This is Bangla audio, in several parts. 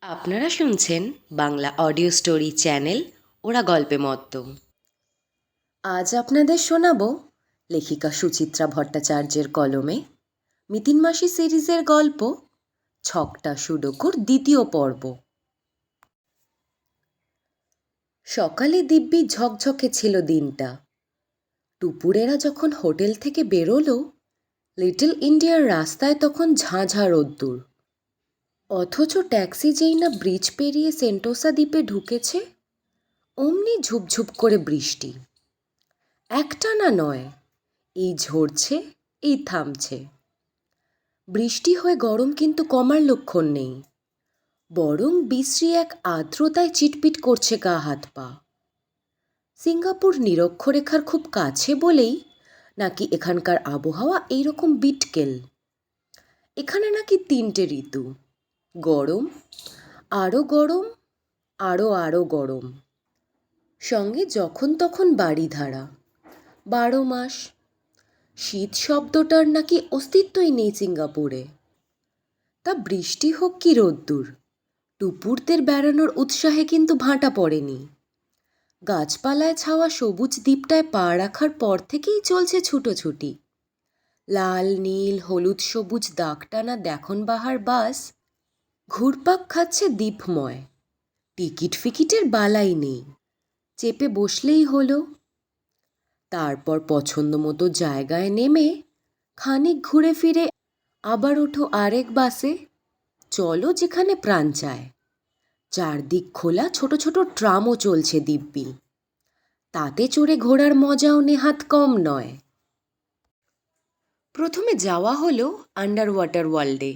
আপনারা শুনছেন বাংলা অডিও স্টোরি চ্যানেল ওরা গল্পে মত্ত। আজ আপনাদের শোনাব লেখিকা সুচিত্রা ভট্টাচার্যের কলমে মিতিন মাসি সিরিজের গল্প ছকটা সুডোকুর দ্বিতীয় পর্ব। সকালে দিব্যি ঝকঝকে ছিল দিনটা। টুপুরেরা যখন হোটেল থেকে বেরোলো, লিটল ইন্ডিয়ার রাস্তায় তখন ঝাঁঝা রোদ্দুর। অথচ ট্যাক্সি যেই না ব্রিজ পেরিয়ে সেন্টোসা দ্বীপে ঢুকেছে, অমনি ঝুপঝুপ করে বৃষ্টি। একটানা নয়, এই ঝরছে এই থামছে। বৃষ্টি হয়ে গরম কিন্তু কমার লক্ষণ নেই, বরং বিশ্রী এক আর্দ্রতায় চিটপিট করছে গা হাত পা। সিঙ্গাপুর নিরক্ষরেখার খুব কাছে বলেই নাকি এখানকার আবহাওয়া এইরকম বিটকেল। এখানে নাকি 3টে ঋতু, গরম, আরও গরম, আরও গরম, সঙ্গে যখন তখন বাড়িধারা, 12 মাস। শীত শব্দটার নাকি অস্তিত্বই নেই সিঙ্গাপুরে। তা বৃষ্টি হোক কি রোদ্দুর, টুপুরদের বেড়ানোর উৎসাহে কিন্তু ভাঁটা পড়েনি। গাছপালায় ছাওয়া সবুজ দ্বীপটায় পা রাখার পর থেকেই চলছে ছুটোছুটি। লাল নীল হলুদ সবুজ দাগটানা দেখনবাহার বাস ঘুরপাক খাচ্ছে দ্বীপময়। টিকিট ফিকিটের বালাই নেই, চেপে বসলেই হলো। তারপর পছন্দ মতো জায়গায় নেমে খানিক ঘুরে ফিরে আবার ওঠো আরেক বাসে, চলো যেখানে প্রাণ চায়। চারদিক খোলা ছোট ছোট ট্রামও চলছে দিব্যি, তাতে চড়ে ঘোরার মজাও নেহাত কম নয়। প্রথমে যাওয়া হলো আন্ডার ওয়াটার ওয়ার্ল্ডে।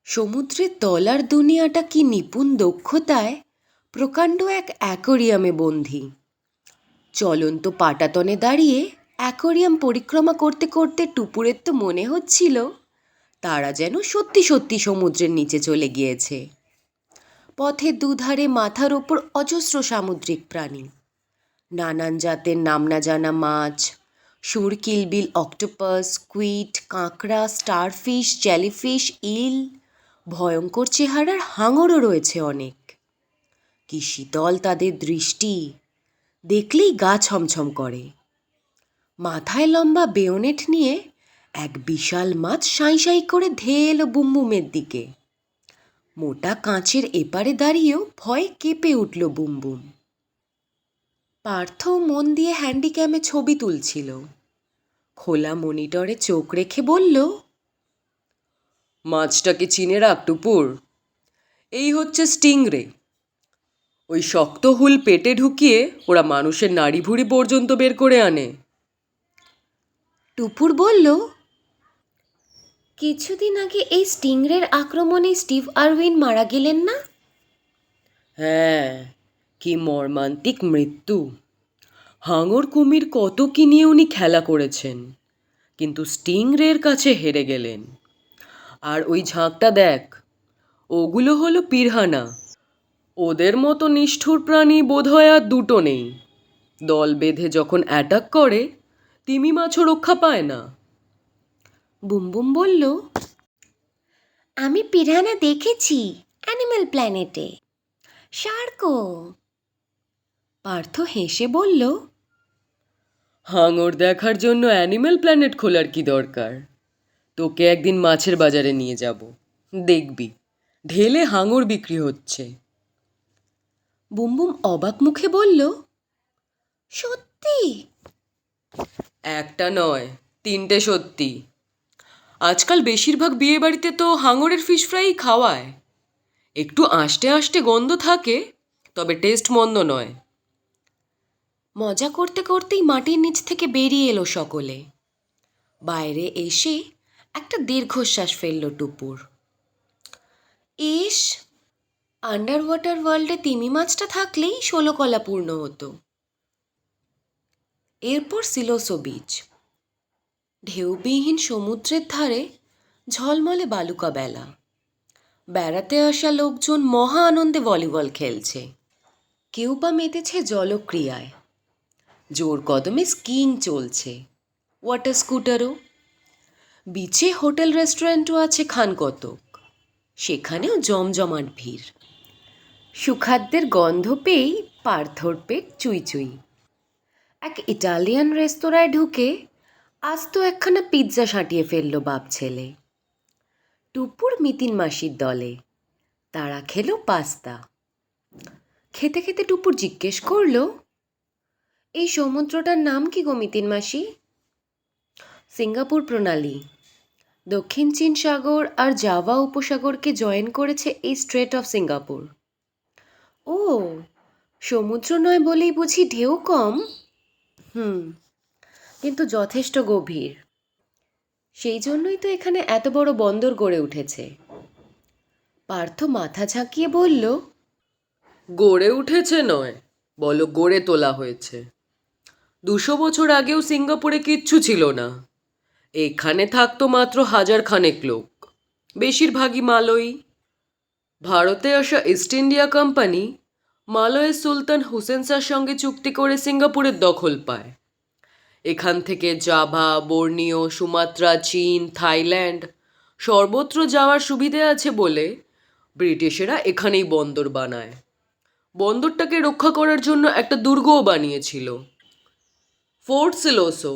সমুদ্রের তলার দুনিয়াটা কি নিপুণ দক্ষতায় প্রকাণ্ড এক অ্যাকোরিয়ামে বন্দী। চলন্ত পাটাতনে দাঁড়িয়ে অ্যাকোরিয়াম পরিক্রমা করতে করতে টুপুরের তো মনে হচ্ছিল তারা যেন সত্যি সত্যি সমুদ্রের নিচে চলে গিয়েছে। পথের দুধারে মাথার ওপর অজস্র সামুদ্রিক প্রাণী, নানান জাতের নাম না জানা মাছ, সুর কিলবিল অক্টোপাস, স্কুইড, কাঁকড়া, স্টারফিশ, জেলিফিশ, ইল, ভয়ঙ্কর চেহারার হাঙরও রয়েছে অনেক। কি শীতল তাদের দৃষ্টি, দেখলেই গা ছমছম করে। মাথায় লম্বা বেয়োনেট নিয়ে এক বিশাল মাছ সাঁই সাঁই করে ধেয়ে এলো বুমবুমের দিকে। মোটা কাঁচের এপারে দাঁড়িয়েও ভয়ে কেঁপে উঠল বুমবুম। পার্থ মন দিয়ে হ্যান্ডিক্যামে ছবি তুলছিল। খোলা মনিটরে চোখ রেখে বলল, মাছটাকে চিনে রাখ টুপুর, এই হচ্ছে স্টিংরে। ওই শক্ত হুল পেটে ঢুকিয়ে ওরা মানুষের নাড়ি ভুড়ি পর্যন্ত বের করে আনে। টুপুর বলল, কিছুদিন আগে এই স্টিংরের আক্রমণে স্টিভ আরউইন মারা গেলেন না? হ্যাঁ, কি মর্মান্তিক মৃত্যু। হাঙর কুমির কত কি নিয়ে উনি খেলা করেছেন, কিন্তু স্টিংরের কাছে হেরে গেলেন। আর ওই ঝাঁকটা দেখ, ওগুলো হলো পিরহানা। ওদের মতো নিষ্ঠুর প্রাণী বোধহয় আর দুটো নেই। দল বেঁধে যখন অ্যাটাক করে, তিমি মাছও রক্ষা পায় না। বুমবুম বলল, আমি পিরানা দেখেছি অ্যানিম্যাল প্ল্যানেটে, শার্কও। পার্থ হেসে বলল, হাঙর দেখার জন্য অ্যানিম্যাল প্ল্যানেট খোলার কি দরকার? তোকে একদিন মাছের বাজারে নিয়ে যাব, দেখবি ঢেলে হাঙর বিক্রি হচ্ছে। বুমবুম অবাক মুখে বলল, সত্যি? একটা নয়, 3টে সত্যি। আজকাল বেশিরভাগ বিয়ে বাড়িতে তো হাঙরের ফিশ ফ্রাই খাওয়ায়। একটু আষ্টে আষ্টে গন্ধ থাকে, তবে টেস্ট মন্দ নয়। মজা করতে করতেই মাটির নিচ থেকে বেরিয়ে এলো সকলে। বাইরে এসে একটা দীর্ঘশ্বাস ফেলল টুপুর। ইস, আন্ডার ওয়াটার ওয়ার্ল্ডে তিমি মাছটা থাকলেই 16 কলা পূর্ণ হতো। এরপর সিলোসো বিচ। ঢেউবিহীন সমুদ্রের ধারে ঝলমলে বালুকা বেলা। বেড়াতে আসা লোকজন মহা আনন্দে ভলিবল খেলছে, কেউ বা মেতেছে জলক্রিয়ায়। জোর কদমে স্কিইং চলছে, ওয়াটার স্কুটারও। বিচে হোটেল রেস্টুরেন্টও আছে খান কতক। সেখানেও জমজমাট ভিড়। সুখাদ্যের গন্ধ পেয়েই পার্থর পেট চুই চুই। এক ইটালিয়ান রেস্তোরাঁয় ঢুকে আস্ত একখানা পিৎজা সাঁটিয়ে ফেলল বাপ ছেলে। টুপুর মিতিন মাসির দলে, তারা খেলো পাস্তা। খেতে খেতে টুপুর জিজ্ঞেস করলো, এই সমুদ্রটার নাম কি গো মিতিন মাসি? সিঙ্গাপুর প্রণালী। দক্ষিণ চীন সাগর আর জাভা উপসাগরকে জয়েন করেছে এই স্ট্রেট অফ সিঙ্গাপুর। ও, সমুদ্র নয় বলেই বুঝি ঢেউ কম? কিন্তু যথেষ্ট গভীর। সেই জন্যই তো এখানে এত বড় বন্দর গড়ে উঠেছে। পার্থ মাথা ঝাঁকিয়ে বলল, গড়ে উঠেছে নয়, বলো গড়ে তোলা হয়েছে। 200 বছর আগেও সিঙ্গাপুরে কিচ্ছু ছিল না। এখানে থাকতো মাত্র 1000 খানেক লোক, বেশিরভাগই মালয়ী। ভারতে আসা ইস্ট ইন্ডিয়া কোম্পানি মালয়ের সুলতান হুসেন শাহর সঙ্গে চুক্তি করে সিঙ্গাপুরের দখল পায়। এখান থেকে জাভা, বর্নিও, সুমাত্রা, চীন, থাইল্যান্ড সর্বত্র যাওয়ার সুবিধে আছে বলে ব্রিটিশেরা এখানেই বন্দর বানায়। বন্দরটাকে রক্ষা করার জন্য একটা দুর্গও বানিয়েছিল, ফোর্ট সিলোসো।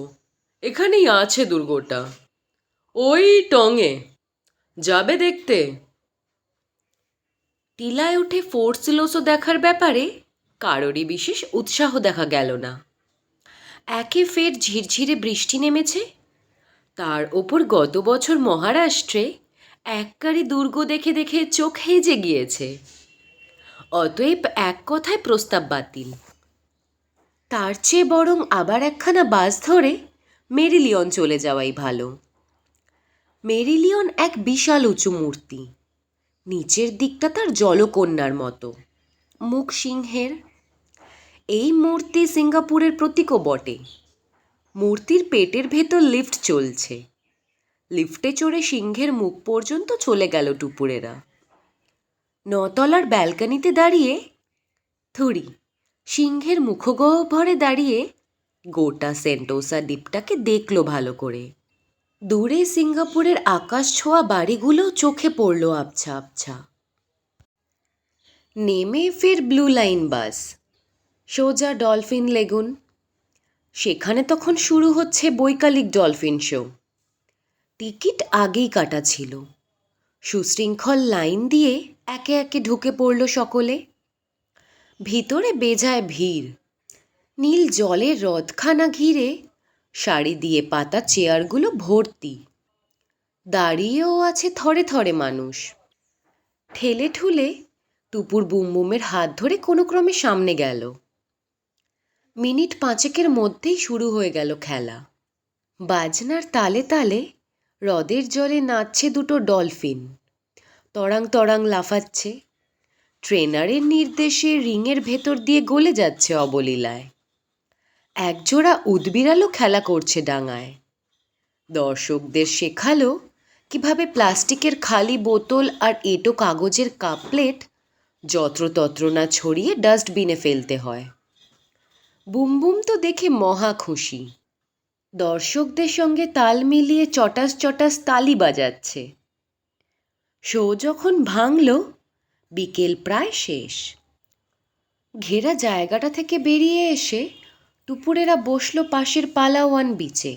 এখানেই আছে দুর্গটা, ওই টঙে। যাবে দেখতে? টিলায় উঠে ফোর্ট সিলোসো দেখার ব্যাপারে কারোরই বিশেষ উৎসাহ দেখা গেল না। একে ফের ঝিরঝিরে বৃষ্টি নেমেছে, তার ওপর গত বছর মহারাষ্ট্রে এককারি দুর্গ দেখে দেখে চোখ হেজে গিয়েছে। অতএব এক কথায় প্রস্তাব বাতিল। তার চেয়ে বরং আবার একখানা বাস ধরে মেরিলিয়ন চলে যাওয়াই ভালো। মেরিলিয়ন এক বিশাল উঁচু মূর্তি, নিচের দিকটা তার জলকন্যার মতো, মুখ সিংহের। এই মূর্তি সিঙ্গাপুরের প্রতীকও বটে। মূর্তির পেটের ভেতর লিফট চলছে। লিফটে চড়ে সিংহের মুখ পর্যন্ত চলে গেল টুপুরেরা। 9 তলার ব্যালকনিতে দাঁড়িয়ে সিংহের মুখগহ্বরে দাঁড়িয়ে গোটা সেন্টোসা দ্বীপটাকে দেখলো ভালো করে। দূরে সিঙ্গাপুরের আকাশ ছোঁয়া বাড়িগুলো চোখে পড়ল আবছা আবছা। নেমে ফের ব্লু লাইন বাস সোজা ডলফিন লেগুন। সেখানে তখন শুরু হচ্ছে বৈকালিক ডলফিন শো। টিকিট আগেই কাটা ছিল। সুশৃঙ্খল লাইন দিয়ে একে একে ঢুকে পড়ল সকলে। ভিতরে বেজায় ভিড়। নীল জলের হ্রদখানা ঘিরে সারি দিয়ে পাতা চেয়ারগুলো ভর্তি। দাঁড়িয়েও আছে থরে থরে মানুষ। ঠেলে ঠুলে টুপুর বুমবুমের হাত ধরে কোনো ক্রমে সামনে গেল। মিনিট 5 মধ্যেই শুরু হয়ে গেল খেলা। বাজনার তালে তালে হ্রদের জলে নাচছে দুটো ডলফিন, তরাং তরাং লাফাচ্ছে। ট্রেনারের নির্দেশে রিংয়ের ভেতর দিয়ে গলে যাচ্ছে অবলীলায়। একজোড়া উদবিড়ালও খেলা করছে ডাঙায়। দর্শকদের শেখালো কিভাবে প্লাস্টিকের খালি বোতল আর এঁটো কাগজের কাপ প্লেট যত্রতত্র না ছড়িয়ে ডাস্টবিনে ফেলতে হয়। বুমবুম তো দেখে মহা খুশি। দর্শকদের সঙ্গে তাল মিলিয়ে চটাস চটাস তালি বাজাচ্ছে। শো যখন ভাঙল, বিকেল প্রায় শেষ। ঘেরা জায়গাটা থেকে বেরিয়ে এসে টুপুরেরা বসলো পাশের পালাওয়ান বিচে।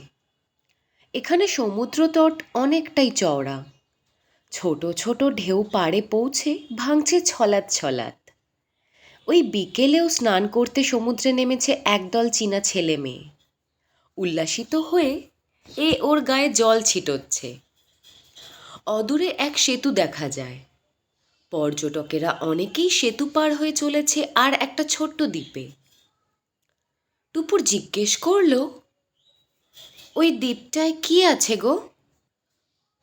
এখানে সমুদ্রতট অনেকটাই চওড়া। ছোট ছোট ঢেউ পাড়ে পৌঁছে ভাঙছে ছলাৎ ছলাৎ। ওই বিকেলেও স্নান করতে সমুদ্রে নেমেছে একদল চীনা ছেলে মেয়ে। উল্লাসিত হয়ে ওর গায়ে জল ছিটোচ্ছে। অদূরে এক সেতু দেখা যায়। পর্যটকেরা অনেকেই সেতু পার হয়ে চলেছে আর একটা ছোট্ট দ্বীপে। টুপুর জিজ্ঞেস করল, ওই দ্বীপটায় কি আছে গো?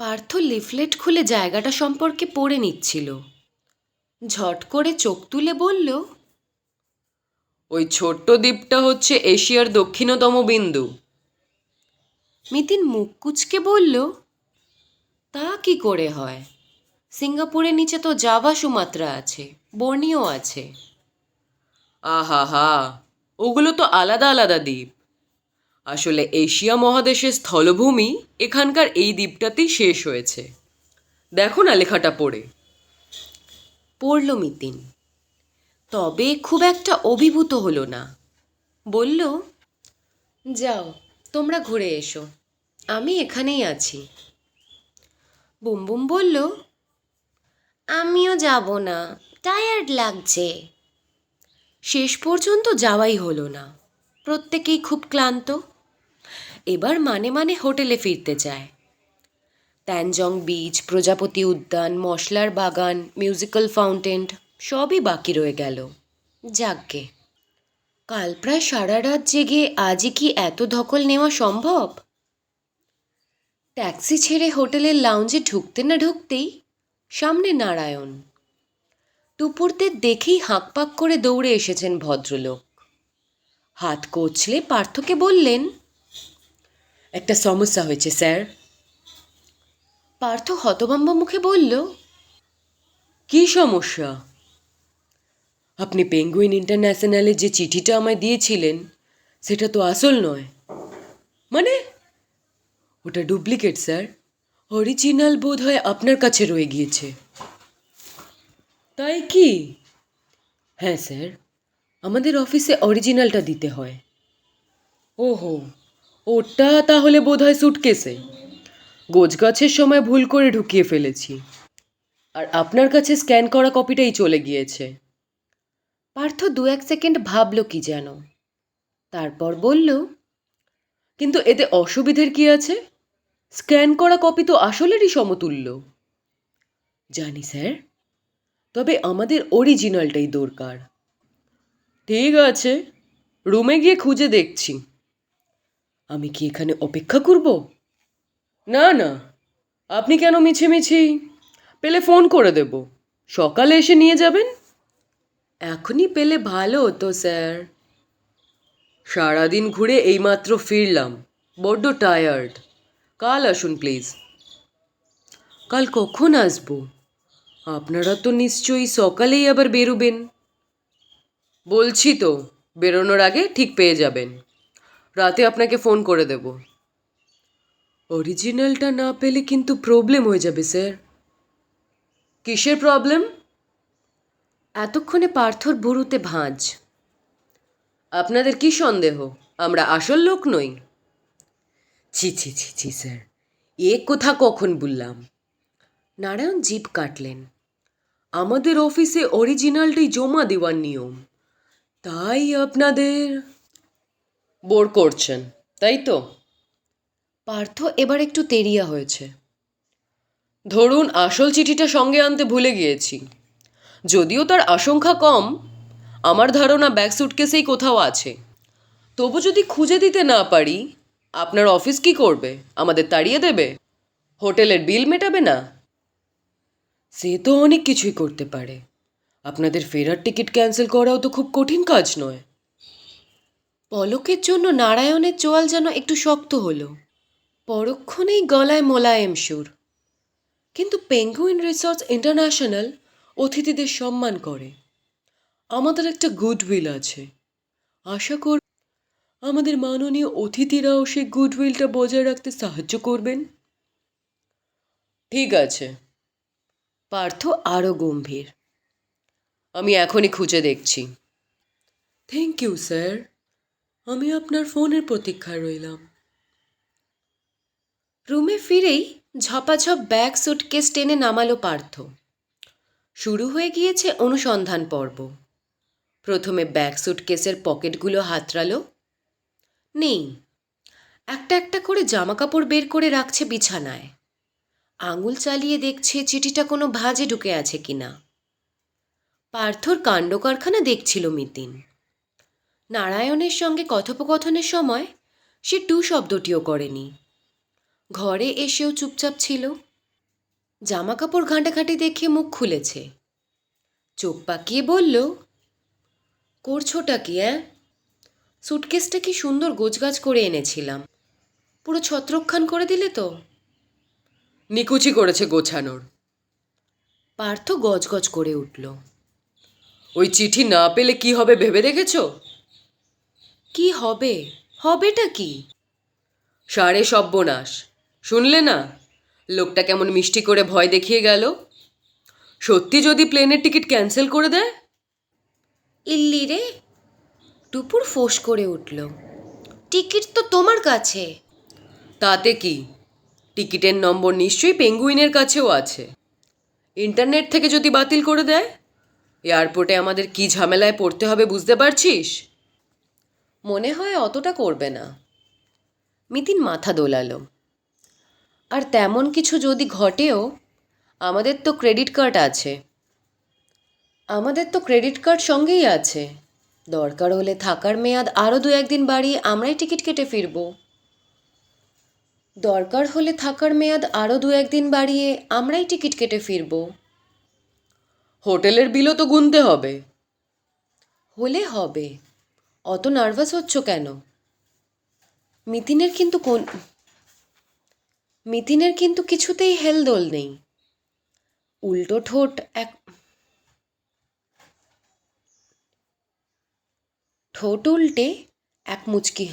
পার্থ লিফলেট খুলে জায়গাটা সম্পর্কে পড়ে নিচ্ছিল। ঝট করে চোখ তুলে বলল, ওই ছোট্ট দ্বীপটা হচ্ছে এশিয়ার দক্ষিণতম বিন্দু। মিতিন মুখ কুঁচকে বলল, তা কি করে হয়? সিঙ্গাপুরের নিচে তো জাভা, সুমাত্রা আছে, বর্নিও আছে। আহা হা, ওগুলো তো আলাদা আলাদা দ্বীপ। আসলে এশিয়া মহাদেশের স্থলভূমি এখানকার এই দ্বীপটাতেই শেষ হয়েছে। দেখো না লেখাটা পড়ে। পড়ল মিতিন। তবে খুব একটা অভিভূত হলো না। বলল, যাও তোমরা ঘুরে এসো, আমি এখানেই আছি। বুমবুম বলল, আমিও যাব না, টায়ার্ড লাগছে। শেষ পর্যন্ত যাওয়াই হলো না। প্রত্যেকেই খুব ক্লান্ত। এবার মানে মানে হোটেলে ফিরতে চায়। ট্যানজং বিচ, প্রজাপতি উদ্যান, মশলার বাগান, মিউজিক্যাল ফাউন্টেন সবই বাকি রয়ে গেল। যাকগে, কাল প্রায় সারা রাত জেগে আজই কি এত ধকল নেওয়া সম্ভব? ট্যাক্সি ছেড়ে হোটেলের লাউঞ্জে ঢুকতে না ঢুকতেই সামনে নারায়ণ। টুপুরদের দেখেই হাঁকপাক করে দৌড়ে এসেছেন ভদ্রলোক। হাত কচলে পার্থকে বললেন, একটা সমস্যা হয়েছে স্যার। পার্থ হতভম্ব মুখে বলল, কী সমস্যা? আপনি পেঙ্গুইন ইন্টারন্যাশনালে যে চিঠিটা আমায় দিয়েছিলেন সেটা তো আসল নয়। মানে? ওটা ডুপ্লিকেট স্যার। অরিজিনাল বোধ হয় আপনার কাছে রয়ে গিয়েছে। তাই কি? হ্যাঁ স্যার, আমাদের অফিসে অরিজিনালটা দিতে হয়। ওহো, ওটা তাহলে বোধ হয় সুটকেসে গোছগাছের সময় ভুল করে ঢুকিয়ে ফেলেছি, আর আপনার কাছে স্ক্যান করা কপিটাই চলে গিয়েছে। পার্থ 1 সেকেন্ড ভাবল কি যেন, তারপর বলল, কিন্তু এতে অসুবিধের কি আছে? স্ক্যান করা কপি তো আসলেরই সমতুল্য। জানি স্যার, তবে আমাদের অরিজিনালটাই দরকার। ঠিক আছে, রুমে গিয়ে খুঁজে দেখছি। আমি কি এখানে অপেক্ষা করব? না না, আপনি কেন মিছিমিছি? পেলে ফোন করে দেব, সকালে এসে নিয়ে যাবেন। এখনই পেলে ভালো হতো স্যার। সারাদিন ঘুরে এইমাত্র ফিরলাম, বড্ড টায়ার্ড। কাল আসুন প্লিজ। কাল কখন আসবো? আপনারা তো নিশ্চয়ই সকালেই আবার বেরোবেন। বলছি তো, বেরোনোর আগে ঠিক পেয়ে যাবেন। রাতে আপনাকে ফোন করে দেব। অরিজিনালটা না পেলে কিন্তু প্রবলেম হয়ে যাবে স্যার। কিসের প্রবলেম? এতক্ষণে পার্থর ভুরুতে ভাঁজ। আপনাদের কি সন্দেহ আমরা আসল লোক নই? ছি ছি ছি ছি স্যার, এ কথা কখন বললাম? নারায়ণ জিভ কাটলেন। আমাদের অফিসে অরিজিনালটাই জমা দেওয়ার নিয়ম, তাই আপনাদের বোর করছেন, তাই তো? পার্থ এবার একটু তেরিয়া হয়েছে। ধরুন আসল চিঠিটা সঙ্গে আনতে ভুলে গিয়েছি, যদিও তার আশঙ্কা কম। আমার ধারণা ব্যাগ সুটকেসেই কোথাও আছে। তবু যদি খুঁজে দিতে না পারি, আপনার অফিস কি করবে? আমাদের তাড়িয়ে দেবে? হোটেলের বিল মেটাবে না? সে তো অনেক কিছুই করতে পারে। আপনাদের ফেরার টিকিট ক্যান্সেল করাও তো খুব কঠিন কাজ নয়। পলকের জন্য নারায়ণের চোয়াল যেন একটু শক্ত হলো। পরক্ষণেই গলায় মোলায়েম সুর। কিন্তু পেঙ্গুইন রিসর্টস ইন্টারন্যাশনাল অতিথিদের সম্মান করে। আমাদের একটা গুডউইল আছে। আশা করি আমাদের মাননীয় অতিথিরাও সেই গুডউইলটা বজায় রাখতে সাহায্য করবেন। ঠিক আছে। পার্থ আরও গম্ভীর। আমি এখনই খুঁজে দেখছি। থ্যাংক ইউ স্যার, আমি আপনার ফোনের প্রতীক্ষায় রইলাম। রুমে ফিরেই ঝপাঝপ ব্যাগ সুটকেস টেনে নামালো পার্থ। শুরু হয়ে গিয়েছে অনুসন্ধান পর্ব। প্রথমে ব্যাগ সুটকেসের পকেটগুলো হাতড়ালো। নেই। একটা একটা করে জামাকাপড় বের করে রাখছে বিছানায়। আঙুল চালিয়ে দেখছে চিঠিটা কোনো ভাঁজে ঢুকে আছে কিনা। পার্থর কাণ্ডকারখানা দেখছিল মিতিন। নারায়ণের সঙ্গে কথোপকথনের সময় সে টু শব্দটিও করেনি। ঘরে এসেও চুপচাপ ছিল। জামাকাপড় ঘাঁটাঘাঁটি দেখে মুখ খুলেছে। চোখ পাকিয়ে বলল, করছোটা কি? সুটকেসটা কি সুন্দর গোছগাছ করে এনেছিলাম, পুরো ছত্রখান করে দিলে তো। নিকুচি করেছে গোছানোর। পার্থ গজগজ করে উঠল। ওই চিঠি না পেলে কি হবে ভেবে দেখেছো? কি হবে? হবেটা কি? সারে সর্বনাশ। শুনলে না, লোকটা কেমন মিষ্টি করে ভয় দেখিয়ে গেল। সত্যি যদি প্লেনের টিকিট ক্যান্সেল করে দেয়? ইল্লি রে, টুপুর ফোঁস করে উঠল। টিকিট তো তোমার কাছে। তাতে কি, টিকিটের নম্বর নিশ্চয়ই পেঙ্গুইনের কাছেও আছে। ইন্টারনেট থেকে যদি বাতিল করে দেয়, এয়ারপোর্টে আমাদের কি ঝামেলায় পড়তে হবে বুঝতে পারছিস? মনে হয় অতটা করবে না। মিতিন মাথা দোলালো। আর তেমন কিছু যদি ঘটেও, আমাদের তো ক্রেডিট কার্ড আছে। সঙ্গেই আছে। দরকার হলে থাকার মেয়াদ আরও 2-1 দিন বাড়িয়ে আমরাই টিকিট কেটে ফিরব। হোটেলের বিলও তো গুনতে হবে। হলে হবে, অত নার্ভাস হচ্ছ কেন? মিতিনের কিন্তু কিছুতেই হেলদোল নেই। উল্টো ঠোঁট এক ঠোঁট উল্টে এক মুচকি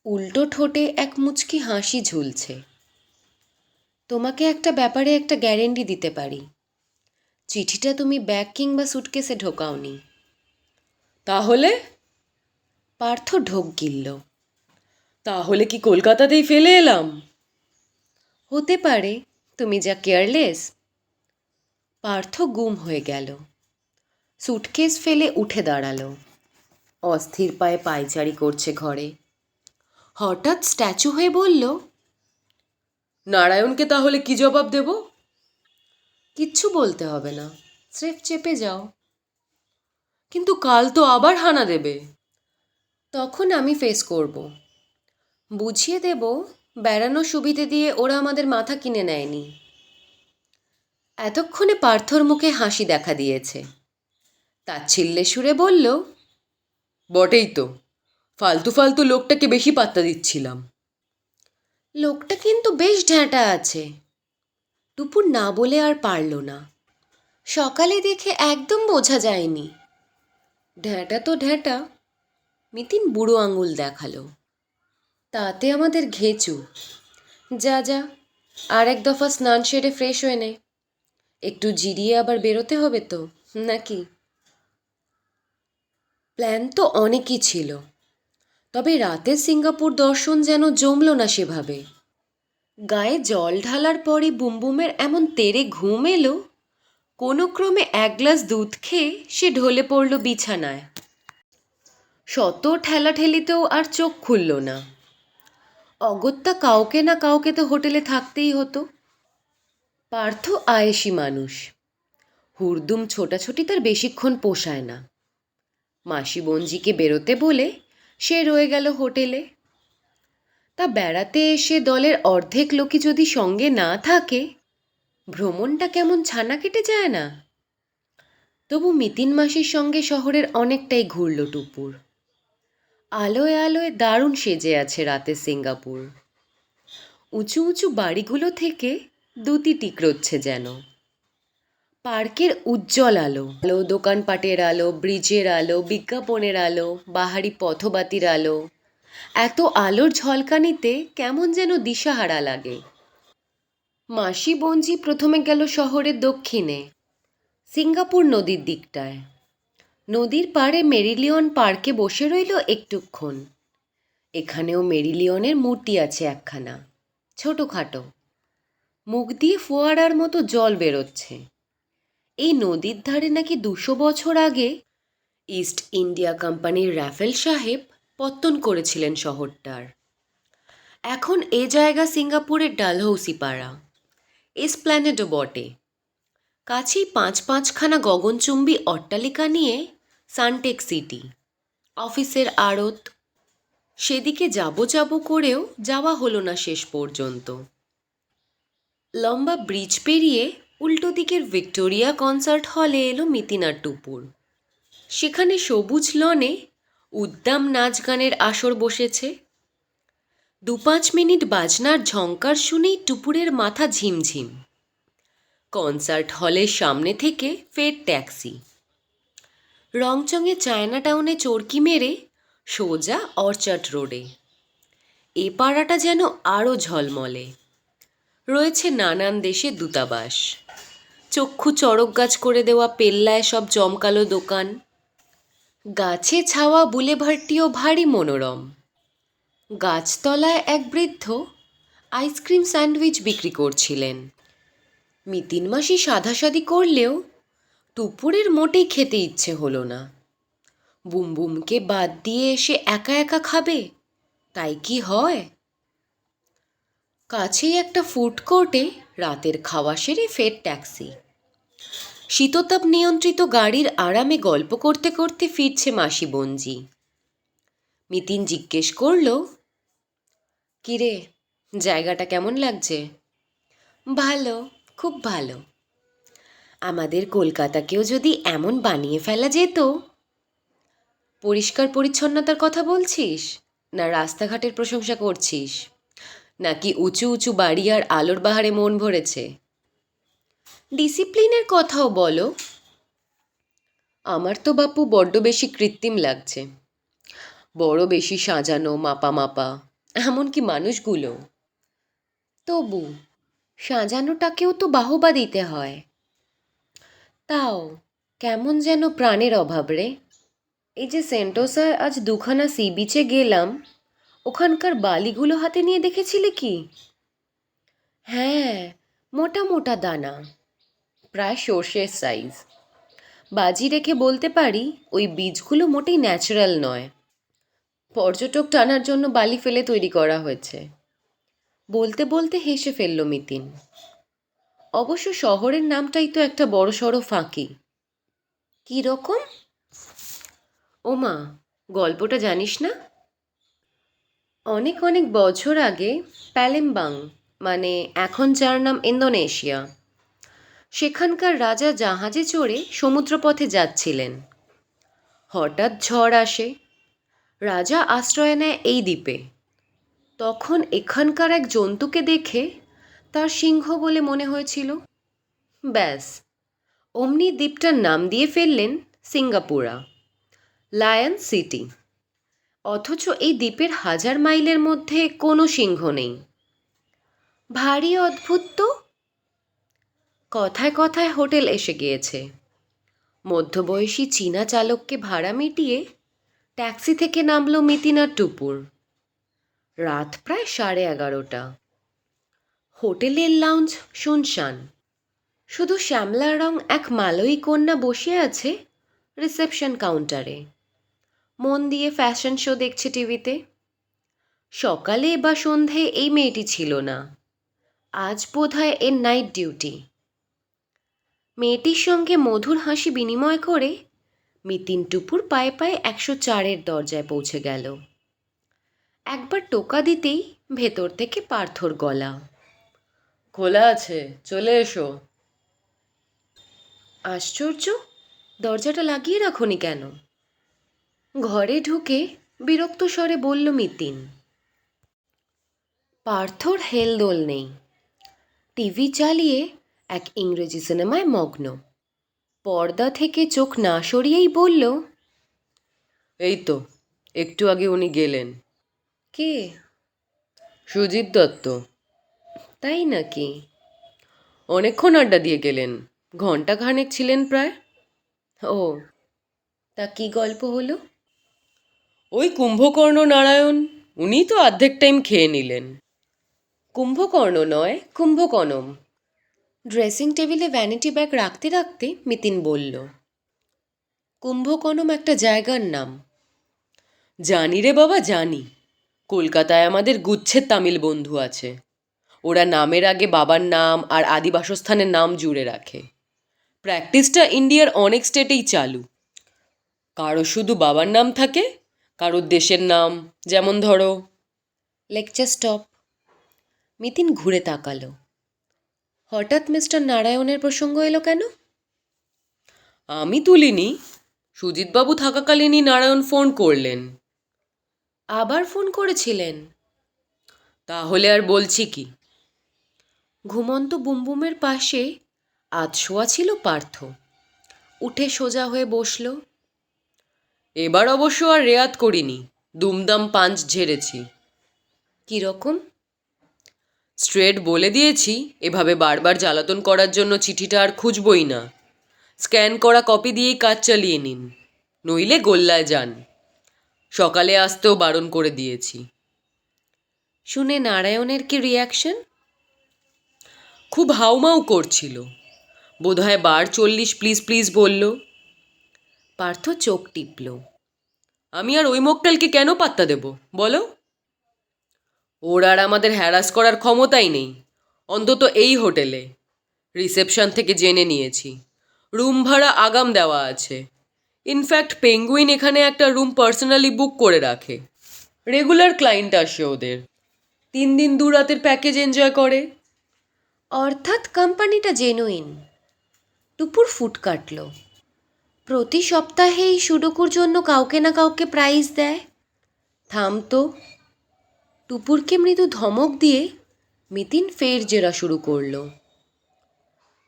উল্টো ঠোঁটে এক মুচকি হাসি ঝুলছে। তোমাকে একটা ব্যাপারে একটা গ্যারেন্টি দিতে পারি, চিঠিটা তুমি ব্যাগ কিংবা সুটকেসে ঢোকাওনি। তাহলে? পার্থ ঢোক গিলল। তাহলে কি কলকাতাতেই ফেলে এলাম? হতে পারে, তুমি যা কেয়ারলেস। পার্থ গুম হয়ে গেল। সুটকেস ফেলে উঠে দাঁড়ালো। অস্থির পায়ে পায়চারি করছে ঘরে। হঠাৎ স্ট্যাচু হয়ে বলল, নারায়ণকে তাহলে কি জবাব দেব? কিচ্ছু বলতে হবে না, স্রেফ চেপে যাও। কিন্তু কাল তো আবার হানা দেবে। তখন আমি ফেস করব। বুঝিয়ে দেব বেড়ানোর সুবিধে দিয়ে ওরা আমাদের মাথা কিনে নেয়নি। এতক্ষণে পার্থর মুখে হাসি দেখা দিয়েছে। তাচ্ছিল্যে সুরে বলল, বটেই তো, ফালতু ফালতু লোকটাকে বেশি পাত্তা দিচ্ছিলাম। লোকটা কিন্তু বেশ ঢ্যাঁটা আছে। টুপুর না বলে আর পারল না। সকালে দেখে একদম বোঝা যায়নি। ঢ্যাঁটা তো ঢ্যাঁটা। মিতিন বুড়ো আঙুল দেখালো। তাতে আমাদের ঘেঁচু। যা যা, আর এক দফা স্নান সেরে ফ্রেশ হয়ে নে। একটু জিরিয়ে আবার বেরোতে হবে তো, নাকি? প্ল্যান তো অনেকই ছিল, তবে রাতে সিঙ্গাপুর দর্শন যেন জমল না সেভাবে। গায়ে জল ঢালার পরই বুমবুমের এমন তেড়ে ঘুম এলো, কোনো ক্রমে 1 গ্লাস দুধ খেয়ে সে ঢলে পড়ল বিছানায়। শত ঠেলাঠেলিতেও আর চোখ খুলল না। অগত্যা কাউকে না কাউকে তো হোটেলে থাকতেই হতো। পার্থ আয়েশি মানুষ, হুড়দুম ছোটাছুটি তার বেশিক্ষণ পোষায় না। মাসি বঞ্জিকে বেরোতে বলে সে রয়ে গেল হোটেলে। তা বেড়াতে এসে দলের অর্ধেক লোকই যদি সঙ্গে না থাকে, ভ্রমণটা কেমন ছানা কেটে যায় না? তবু মিতিন মাসির সঙ্গে শহরের অনেকটাই ঘুরল টুপুর। আলোয় আলোয় দারুণ সেজে আছে রাতে সিঙ্গাপুর। উঁচু উঁচু বাড়িগুলো থেকে দুটি টিকরোচ্ছে যেন। পার্কের উজ্জ্বল আলো, দোকানপাটের আলো, ব্রিজের আলো, বিজ্ঞাপনের আলো, বাহারি পথবাতির আলো, এত আলোর ঝলকানিতে কেমন যেন দিশাহারা লাগে। মাসি বঞ্জি প্রথমে গেল শহরের দক্ষিণে, সিঙ্গাপুর নদীর দিকটায়। নদীর পাড়ে মেরিলিয়ন পার্কে বসে রইল একটুক্ষণ। এখানেও মেরিলিয়নের মূর্তি আছে একখানা, ছোটোখাটো। মুখ দিয়ে ফোয়ারার মতো জল বেরোচ্ছে। এই নদীর ধারে নাকি 200 বছর আগে ইস্ট ইন্ডিয়া কোম্পানির রাফেল সাহেব পত্তন করেছিলেন শহরটার। এখন এ জায়গা সিঙ্গাপুরের ডালহৌসি পাড়া, এসপ্ল্যানেডও বটে। কাছেই 5-5খানা গগনচুম্বী অট্টালিকা নিয়ে সানটেক সিটি, অফিসের আড়ত। সেদিকে যাব করেও যাওয়া হলো না শেষ পর্যন্ত। লম্বা ব্রিজ পেরিয়ে উল্টো দিকের ভিক্টোরিয়া কনসার্ট হলে এলো মিতিন আর টুপুর। সেখানে সবুজ লনে উদ্দাম নাচ গানের আসর বসেছে। 2-5 মিনিট বাজনার ঝংকার শুনেই টুপুরের মাথা ঝিমঝিম। কনসার্ট হলের সামনে থেকে ফের ট্যাক্সি। রংচঙে চায়না টাউনে চরকি মেরে সোজা অর্চার্ড রোডে। এ পাড়াটা যেন আরও ঝলমলে। রয়েছে নানান দেশের দূতাবাস, চক্ষু চড়ক গাছ করে দেওয়া পেল্লায় সব জমকালো দোকান, গাছে ছাওয়া বুলেভারটিও ভারী মনোরম। গাছতলায় এক বৃদ্ধ আইসক্রিম স্যান্ডউইচ বিক্রি করছিলেন। মিতিন মাসি সাধাসাধি করলেও টুপুরের মোটেই খেতে ইচ্ছে হলো না। বুমবুমকে বাদ দিয়ে এসে একা একা খাবে, তাই কি হয়? কাছেই একটা ফুড কোর্টে রাতের খাওয়া সেরে ফের ট্যাক্সি। শীততাপ নিয়ন্ত্রিত গাড়ির আরামে গল্প করতে করতে ফিরছে মাসি বঞ্জি। মিতিন জিজ্ঞেস করল, কিরে, জায়গাটা কেমন লাগছে? ভালো, খুব ভালো। আমাদের কলকাতাকেও যদি এমন বানিয়ে ফেলা যেত। পরিষ্কার পরিচ্ছন্নতার কথা বলছিস, না রাস্তাঘাটের প্রশংসা করছিস, নাকি উঁচু উঁচু বাড়ি আর আলোর বাহারে মন ভরেছে? ডিসিপ্লিনের কথাও বলো। আমার তো বাপু বড্ড বেশি কৃত্রিম লাগছে, বড় বেশি সাজানো, মাপা মাপা, এমনকি মানুষগুলো। তবু সাজানোটাকেও তো বাহবা দিতে হয়। তাও কেমন যেন প্রাণের অভাব রে। এই যে সেন্টোসায় আজ দুখানা সি বিচে গেলাম, ওখানকার বালিগুলো হাতে নিয়ে দেখেছিলে কি? হ্যাঁ, মোটা মোটা দানা, প্রায় সর্ষের সাইজ। বাজি রেখে বলতে পারি ওই বীজগুলো মোটেই ন্যাচারাল নয়, পর্যটক টানার জন্য বালি ফেলে তৈরি করা হয়েছে। বলতে বলতে হেসে ফেলল মিতিন। অবশ্য শহরের নামটাই তো একটা বড়সড় ফাঁকি। কী রকম? ওমা, গল্পটা জানিস না? অনেক অনেক বছর আগে প্যালেমবাং, মানে এখন যার নাম ইন্দোনেশিয়া, সেখানকার রাজা জাহাজে চড়ে সমুদ্রপথে যাচ্ছিলেন। হঠাৎ ঝড় আসে, রাজা আশ্রয় নেয় এই দ্বীপে। তখন এখানকার এক জন্তুকে দেখে তার সিংহ বলে মনে হয়েছিল। ব্যাস, অমনি দ্বীপটার নাম দিয়ে ফেললেন সিঙ্গাপুরা, লায়ন সিটি। অথচ এই দ্বীপের 1000 মাইলের মধ্যে কোনো সিংহ নেই। ভারী অদ্ভুত তো। কথায় কথায় হোটেল এসে গিয়েছে। মধ্যবয়সী চীনা চালককে ভাড়া মিটিয়ে ট্যাক্সি থেকে নামল মিতিন আর টুপুর। রাত প্রায় 11:30। হোটেলের লাউঞ্জ শুনশান। শুধু শ্যামলা রং এক মালয়ী কন্যা বসে আছে রিসেপশন কাউন্টারে, মন দিয়ে ফ্যাশন শো দেখছে টিভিতে। সকালে বা সন্ধে এই মেয়েটি ছিল না, আজ বোধহয় এর নাইট ডিউটি। মেয়েটির সঙ্গে মধুর হাসি বিনিময় করে মিতিন টুপুর পায়ে পায়ে 104-এর দরজায় পৌঁছে গেল। একবার টোকা দিতেই ভেতর থেকে পার্থর গলা, খোলা আছে, চলে এসো। আশ্চর্য, দরজাটা লাগিয়ে রাখোনি কেন? ঘরে ঢুকে বিরক্ত স্বরে বলল মিতিন। পার্থর হেলদোল নেই। টিভি চালিয়ে এক ইংরেজি সিনেমায় মগ্ন। পর্দা থেকে চোখ না সরিয়েই বলল, এই তো একটু আগে উনি গেলেন। কে? সুজিত দত্ত। তাই নাকি? অনেকক্ষণ আড্ডা দিয়ে গেলেন, ঘণ্টাখানেক ছিলেন প্রায়। ও, তা কি গল্প হলো? ওই কুম্ভকর্ণ নারায়ণ, উনি তো অর্ধেক টাইম খেয়ে নিলেন। কুম্ভকর্ণ নয়, কুম্ভকণম। ড্রেসিং টেবিলে ভ্যানিটি ব্যাগ রাখতে রাখতে মিতিন বলল, কুম্ভকণম একটা জায়গার নাম। জানি রে বাবা, জানি। কলকাতায় আমাদের গুচ্ছের তামিল বন্ধু আছে, ওরা নামের আগে বাবার নাম আর আদি বাসস্থানের নাম জুড়ে রাখে। প্র্যাকটিসটা ইন্ডিয়ার অনেক স্টেটেই চালু। কারো শুধু বাবার নাম থাকে, কারোর দেশের নাম, যেমন ধরো। Lecture stop. মিতিন ঘুরে তাকালো। হঠাৎ মিস্টার নারায়ণের প্রসঙ্গ এলো কেন? আমি তুলিনি, সুজিতবাবু থাকাকালীনই নারায়ণ ফোন করলেন। আবার ফোন করেছিলেন? তাহলে আর বলছি কি। ঘুমন্ত বুমবুমের পাশে আধ শোয়া ছিল পার্থ। উঠে সোজা হয়ে বসল। এবার অবশ্য আর রেয়াত করিনি, দুমদাম পাঞ্চ ঝেড়েছি। কীরকম? স্ট্রেট বলে দিয়েছি এভাবে বারবার জ্বালাতন করার জন্য চিঠিটা আর খুঁজবই না। স্ক্যান করা কপি দিয়েই কাজ চালিয়ে নিন, নইলে গোল্লায় যান। সকালে আসতেও বারণ করে দিয়েছি। শুনে নারায়ণের কি রিয়াকশন? খুব হাউমাউ করছিল। বোধহয় বার 40 প্লিজ প্লিজ বলল। পার্থ চোখ টিপল। আমি আর ওই মক্কেলকে কেন পাত্তা দেব বলো? ওর আর আমাদের হ্যারাস করার ক্ষমতাই নেই, অন্তত এই হোটেলে। রিসেপশন থেকে জেনে নিয়েছি রুম ভাড়া আগাম দেওয়া আছে। ইনফ্যাক্ট পেঙ্গুইন এখানে একটা রুম পার্সোনালি বুক করে রাখে। রেগুলার ক্লায়েন্ট আসে ওদের। 3 দিন 2 রাতের প্যাকেজ এনজয় করে। অর্থাৎ কোম্পানিটা জেনুইন। টুপুর ফুট কাটল। প্রতি সপ্তাহেই সুডোকুর জন্য কাউকে না কাউকে প্রাইজ দেয়। থাম তো। টুপুরকে মৃদু ধমক দিয়ে মিতিন ফের জেরা শুরু করল।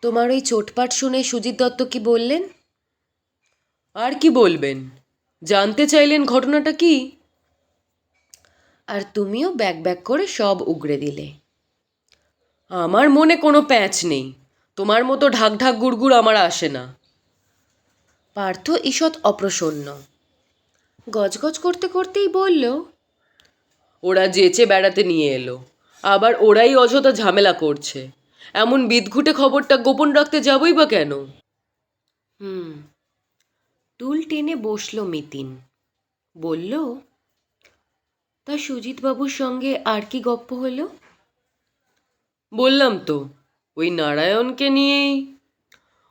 তোমার ওই চোটপাট শুনে সুজিত দত্ত কি বললেন? আর কি বলবেন? জানতে চাইলেন ঘটনাটা কি। আর তুমিও ব্যাক ব্যাক করে সব উগরে দিলে। আমার মনে কোনো প্যাঁচ নেই। তোমার মতো ঢাক ঢাক গুড়গুড় আমার আসে না। পার্থ ঈষৎ অপ্রসন্ন। গজগজ করতে করতেই বলল, ওরা যেচে বেড়াতে নিয়ে এলো, আবার ওরাই অযথা ঝামেলা করছে। এমন বিদঘুটে খবরটা গোপন রাখতে যাবই বা কেন? টুল টেনে বসল মিতিন। বলল, তা সুজিতবাবুর সঙ্গে আর কি গপ্প হলো? বললাম তো, ওই নারায়ণকে নিয়েই।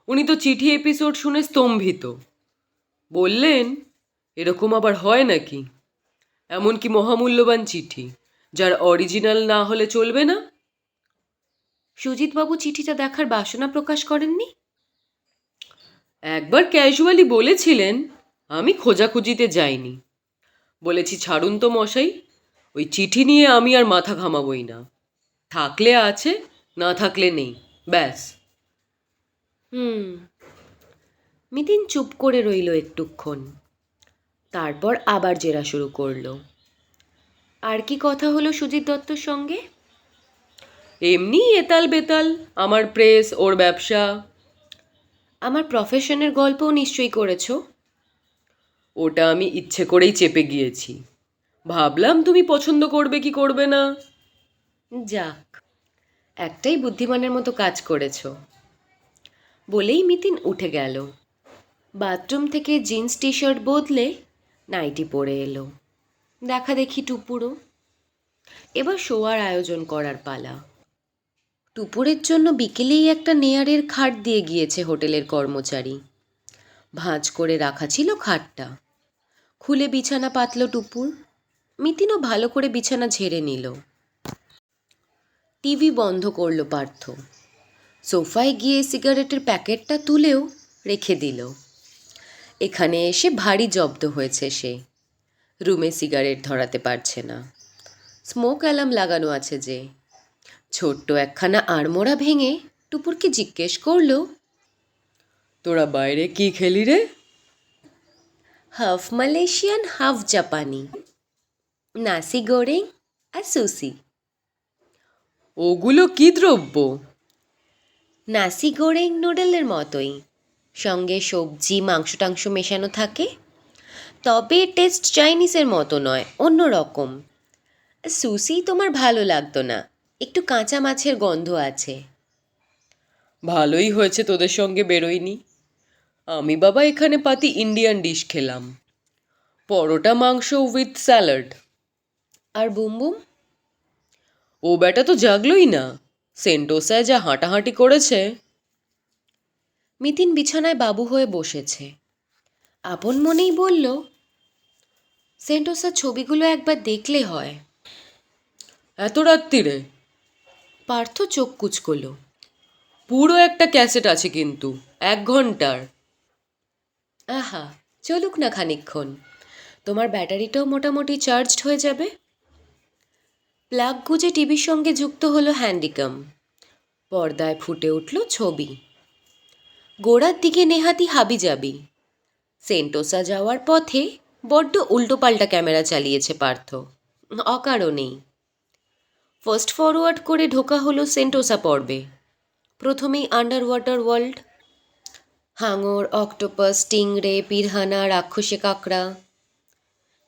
উনি তো চিঠি এপিসোড শুনে স্তম্ভিত। বললেন, এরকম আবার হয় নাকি? এমনকি মহামূল্যবান চিঠি, যার অরিজিনাল না হলে চলবে না। সুজিতবাবু চিঠিটা দেখার বাসনা প্রকাশ করেননি? একবার ক্যাজুয়ালি বলেছিলেন, আমি খোঁজাখুঁজিতে যাইনি। বলেছি ছাড়ুন তো মশাই, ওই চিঠি নিয়ে আমি আর মাথা ঘামাবই না। থাকলে আছে, না থাকলে নেই, ব্যাস। মিতিন চুপ করে রইল একটুক্ষণ। তারপর আবার জেরা শুরু করলো। আর কি কথা হলো সুজিত দত্তর সঙ্গে? এমনি এতাল বেতাল, আমার প্রেস, ওর ব্যবসা। আমার প্রফেশনের গল্পও নিশ্চয়ই করেছো? ওটা আমি ইচ্ছে করেই চেপে গিয়েছি। ভাবলাম তুমি পছন্দ করবে কি করবে না। যাক, একটাই বুদ্ধিমানের মতো কাজ করেছো। বলেই মিতিন উঠে গেল। বাথরুম থেকে জিন্স টি শার্ট বদলে নাইটি পরে এলো। দেখা দেখি টুপুরও। এবার শোয়ার আয়োজন করার পালা। টুপুরের জন্য বিকেলেই একটা নেয়ারের খাট দিয়ে গিয়েছে হোটেলের কর্মচারী। ভাঁজ করে রাখা ছিল খাটটা। খুলে বিছানা পাতল টুপুর। মিতিনও ভালো করে বিছানা ঝেড়ে নিল। টিভি বন্ধ করলো পার্থ। সোফায় গিয়ে সিগারেটের প্যাকেটটা তুলেও রেখে দিল। এখানে এসে ভারী জব্দ হয়েছে সে। রুমে সিগারেট ধরাতে পারছে না। স্মোক অ্যালার্ম লাগানো আছে যে। ছোট্ট একখানা আড়মোড়া ভেঙে টুপুরকে জিজ্ঞেস করলো, তোরা বাইরে কি খেলি রে? হাফ মালয়েশিয়ান হাফ জাপানি, নাসি গোরেং আর সুসি। ওগুলো কি দ্রব্য? নাসি গোরেং নুডলের মতোই, সঙ্গে সবজি মাংস টাংস মেশানো থাকে। তবে টেস্ট চাইনিজের মতো নয়, অন্য রকম। সুসি তোমার ভালো লাগতো না, একটু কাঁচা মাছের গন্ধ আছে। ভালোই হয়েছে তোদের সঙ্গে বেরোইনি। আমি বাবা এখানে পাতি ইন্ডিয়ান ডিশ খেলাম, পরোটা মাংস উইথ স্যালাড। আর বুমবুম? ও বেটা তো জাগলোই না, সেন্টোসায় যা হাঁটাহাঁটি করেছে। মিতিন বিছানায় বাবু হয়ে বসেছে। আপন মনেই বলল, সেন্টোসার ছবিগুলো একবার দেখলে হয়। এত রাত্রিরে? পার্থ চোখ কুচকল। পুরো একটা ক্যাসেট আছে কিন্তু, 1 ঘন্টার। আহা, চলুক না খানিকক্ষণ, তোমার ব্যাটারিটাও মোটামুটি চার্জড হয়ে যাবে। প্লাগ গুজে টিভির সঙ্গে যুক্ত হলো হ্যান্ডিকাম। পর্দায় ফুটে উঠল ছবি। গোড়ার দিকে নেহাতি হাবিজাবি। সেন্টোসা যাওয়ার পথে বড্ড উল্টোপাল্টা ক্যামেরা চালিয়েছে পার্থ, অকারণেই। ফাস্ট ফরওয়ার্ড করে ঢোকা হলো সেন্টোসা পর্বে। প্রথমেই আন্ডার ওয়াটার ওয়ার্ল্ড, হাঙর, অক্টোপাস, স্টিংরে, পিরহানা, রাক্ষসে কাঁকড়া।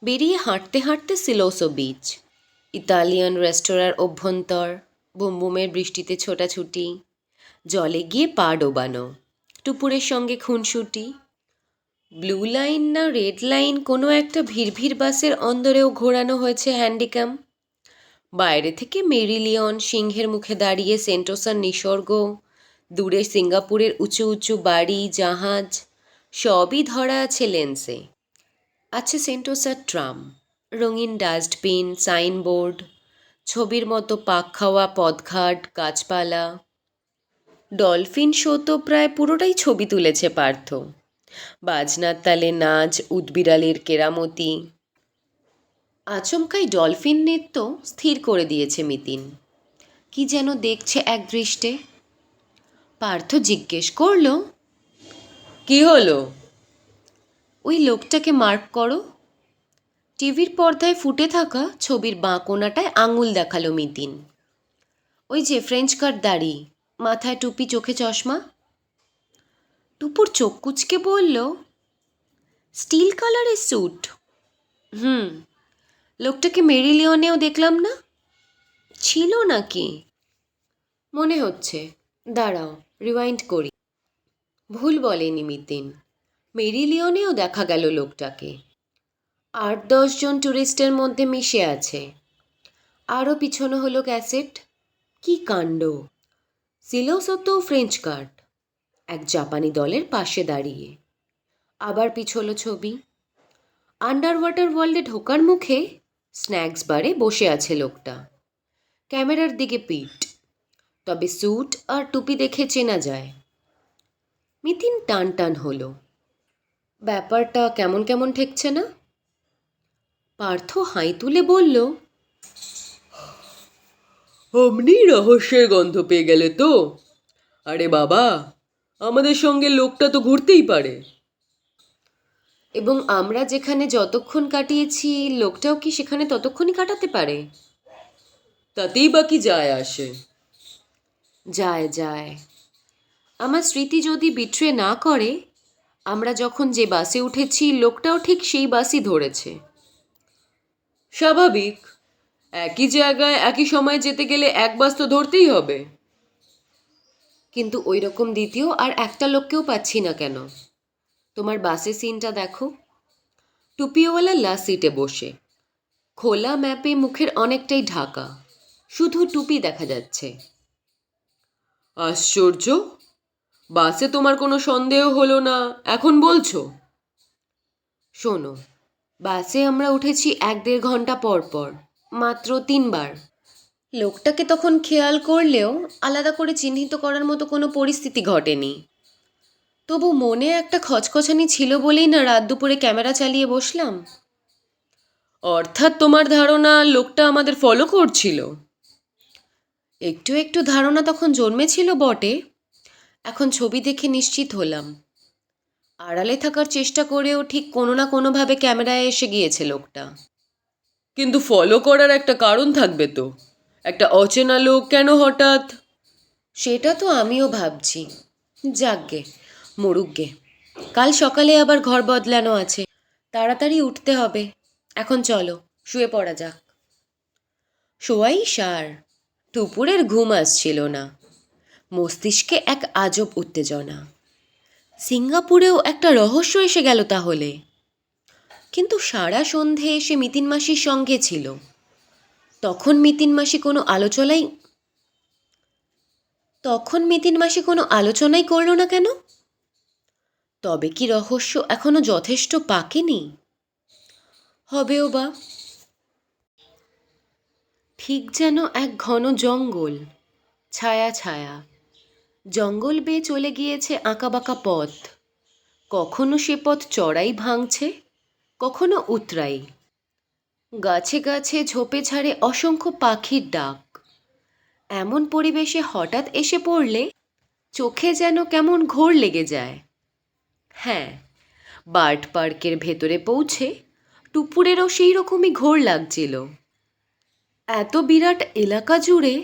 বেরিয়ে হাঁটতে হাঁটতে সিলোসো বিচ, ইতালিয়ান রেস্তোরাঁর অভ্যন্তর, বুমবুমের বৃষ্টিতে ছোটাছুটি, জলে গিয়ে পা ডোবানো, টুপুরের সঙ্গে খুনসুটি। ব্লু লাইন না রেড লাইন কোনো একটা ভিড় বাসের অন্দরেও ঘোরানো হয়েছে হ্যান্ডিক্যাম। বাইরে থেকে মেরিলিয়ন সিংহের মুখে দাঁড়িয়ে সেন্টোসার নিসর্গ, দূরে সিঙ্গাপুরের উঁচু উঁচু বাড়ি, জাহাজ, সবই ধরা আছে লেন্সে। আছে সেন্টোসার ট্রাম, রঙিন ডাস্টবিন, সাইনবোর্ড, ছবির মতো পাক খাওয়া পদঘাট, গাছপালা। ডলফিন শো তো প্রায় পুরোটাই ছবি তুলেছে পার্থ। বাজনার তালে নাচ, উদবিড়ালের কেরামতি। আচমকাই ডলফিন নৃত্য স্থির করে দিয়েছে মিতিন। কি যেন দেখছে এক দৃষ্টে। পার্থ জিজ্ঞেস করল, কি হলো? ওই লোকটাকে মার্ক করো। টিভির পর্দায় ফুটে থাকা ছবির বাঁ কোণাটায় আঙুল দেখালো মিতিন। ওই যে ফ্রেঞ্চ কাট দাড়ি, মাথায় টুপি, চোখে চশমা। টুপুর চোখ কুচকে বলল, স্টিল কালারের স্যুট। লোকটাকে মেরিলিয়নেও দেখলাম না। ছিল নাকি? মনে হচ্ছে। দাঁড়াও, রিওয়াইন্ড করি। ভুল বলেনি মিতিন, মেরিলিয়নেও দেখা গেল লোকটাকে। ৮-১০ জন ট্যুরিস্টের মধ্যে মিশে আছে। আরও পিছনো হলো ক্যাসেট। কি কাণ্ড! সিলোসো তো ফ্রেঞ্চ কার্ড, এক জাপানি দলের পাশে দাঁড়িয়ে। আবার পিছলো ছবি। আন্ডার ওয়াটার ওয়ার্ল্ডে ঢোকার মুখে স্ন্যাক্স বারে বসে আছে লোকটা, ক্যামেরার দিকে পিঠ। তবে স্যুট আর টুপি দেখে চেনা যায়। মিতিন টান টান হলো। ব্যাপারটা কেমন কেমন ঠেকছে না? পার্থ হাই তুলে বলল, অমনি রহস্যের গন্ধ পেয়ে গেলে তো? আরে বাবা, আমাদের সঙ্গে লোকটা তো ঘুরতেই পারে। এবং আমরা যেখানে যতক্ষণ কাটিয়েছি লোকটাও কি সেখানে ততক্ষণই কাটাতে পারে? তাতেই বা কি যায় আসে? যায় যায়। আমার স্মৃতি যদি বিট্রে না করে, আমরা যখন যে বাসে উঠেছি লোকটাও ঠিক সেই বাসই ধরেছে। স্বাভাবিক, একই জায়গায় একই সময় যেতে গেলে এক বাস তো ধরতেই হবে। কিন্তু ওই রকম দ্বিতীয় আর একটা লোককেও পাচ্ছি না কেন? তোমার বাসের সিনটা দেখো। টুপিওয়ালা লাস্ট সিটে বসে, খোলা ম্যাপে মুখের অনেকটাই ঢাকা, শুধু টুপি দেখা যাচ্ছে। আশ্চর্য, বাসে তোমার কোনো সন্দেহ হলো না এখন বলছো? শোনো, বাসে আমরা উঠেছি ১-১.৫ ঘন্টা পর পর, মাত্র ৩ বার। লোকটাকে তখন খেয়াল করলেও আলাদা করে চিহ্নিত করার মতো কোনো পরিস্থিতি ঘটেনি। তবু মনে একটা খচখচানি ছিল বলেই না রাত দুপুরে ক্যামেরা চালিয়ে বসলাম। অর্থাৎ তোমার ধারণা লোকটা আমাদের ফলো করছিল? একটু একটু ধারণা তখন জন্মেছিল বটে, এখন ছবি দেখে নিশ্চিত হলাম। আড়ালে থাকার চেষ্টা করেও ঠিক কোনো না কোনোভাবে ক্যামেরায় এসে গিয়েছে লোকটা। কিন্তু ফলো করার একটা কারণ থাকবে তো। একটা অচেনা লোক কেন হঠাৎ? সেটা তো আমিও ভাবছি। যাকগে, মরুকগে, কাল সকালে আবার ঘর বদলানো আছে, তাড়াতাড়ি উঠতে হবে। এখন চলো, শুয়ে পড়া যাক। শোয়াই সার। দুপুরের ঘুম আসছিল না, মস্তিষ্কে এক আজব উত্তেজনা। সিঙ্গাপুরেও একটা রহস্য এসে গেল তাহলে। কিন্তু সারা সন্ধে এসে মিতিন মাসির সঙ্গে ছিল। তখন মিতিন মাসি কোনো আলোচনাই করলো না কেন? তবে কি রহস্য এখনো যথেষ্ট পাকেনি? হবেও বা। ঠিক যেন এক ঘন জঙ্গল, ছায়া ছায়া। জঙ্গল বেয়ে চলে গিয়েছে আঁকাবাঁকা পথ। কখনো সে পথ চড়াই ভাঙছে, কখনো উতরাই। গাছে গাছে ঝোপে ঝাড়ে অসংখ্য পাখির ডাক। এমন পরিবেশে হঠাৎ এসে পড়লে চোখে যেন কেমন ঘোর লেগে যায়। হ্যাঁ, বার্ড পার্কের ভেতরে পৌঁছে টুপুরেরও সেই রকমই ঘোর লাগছিল। এত বিরাট এলাকা জুড়ে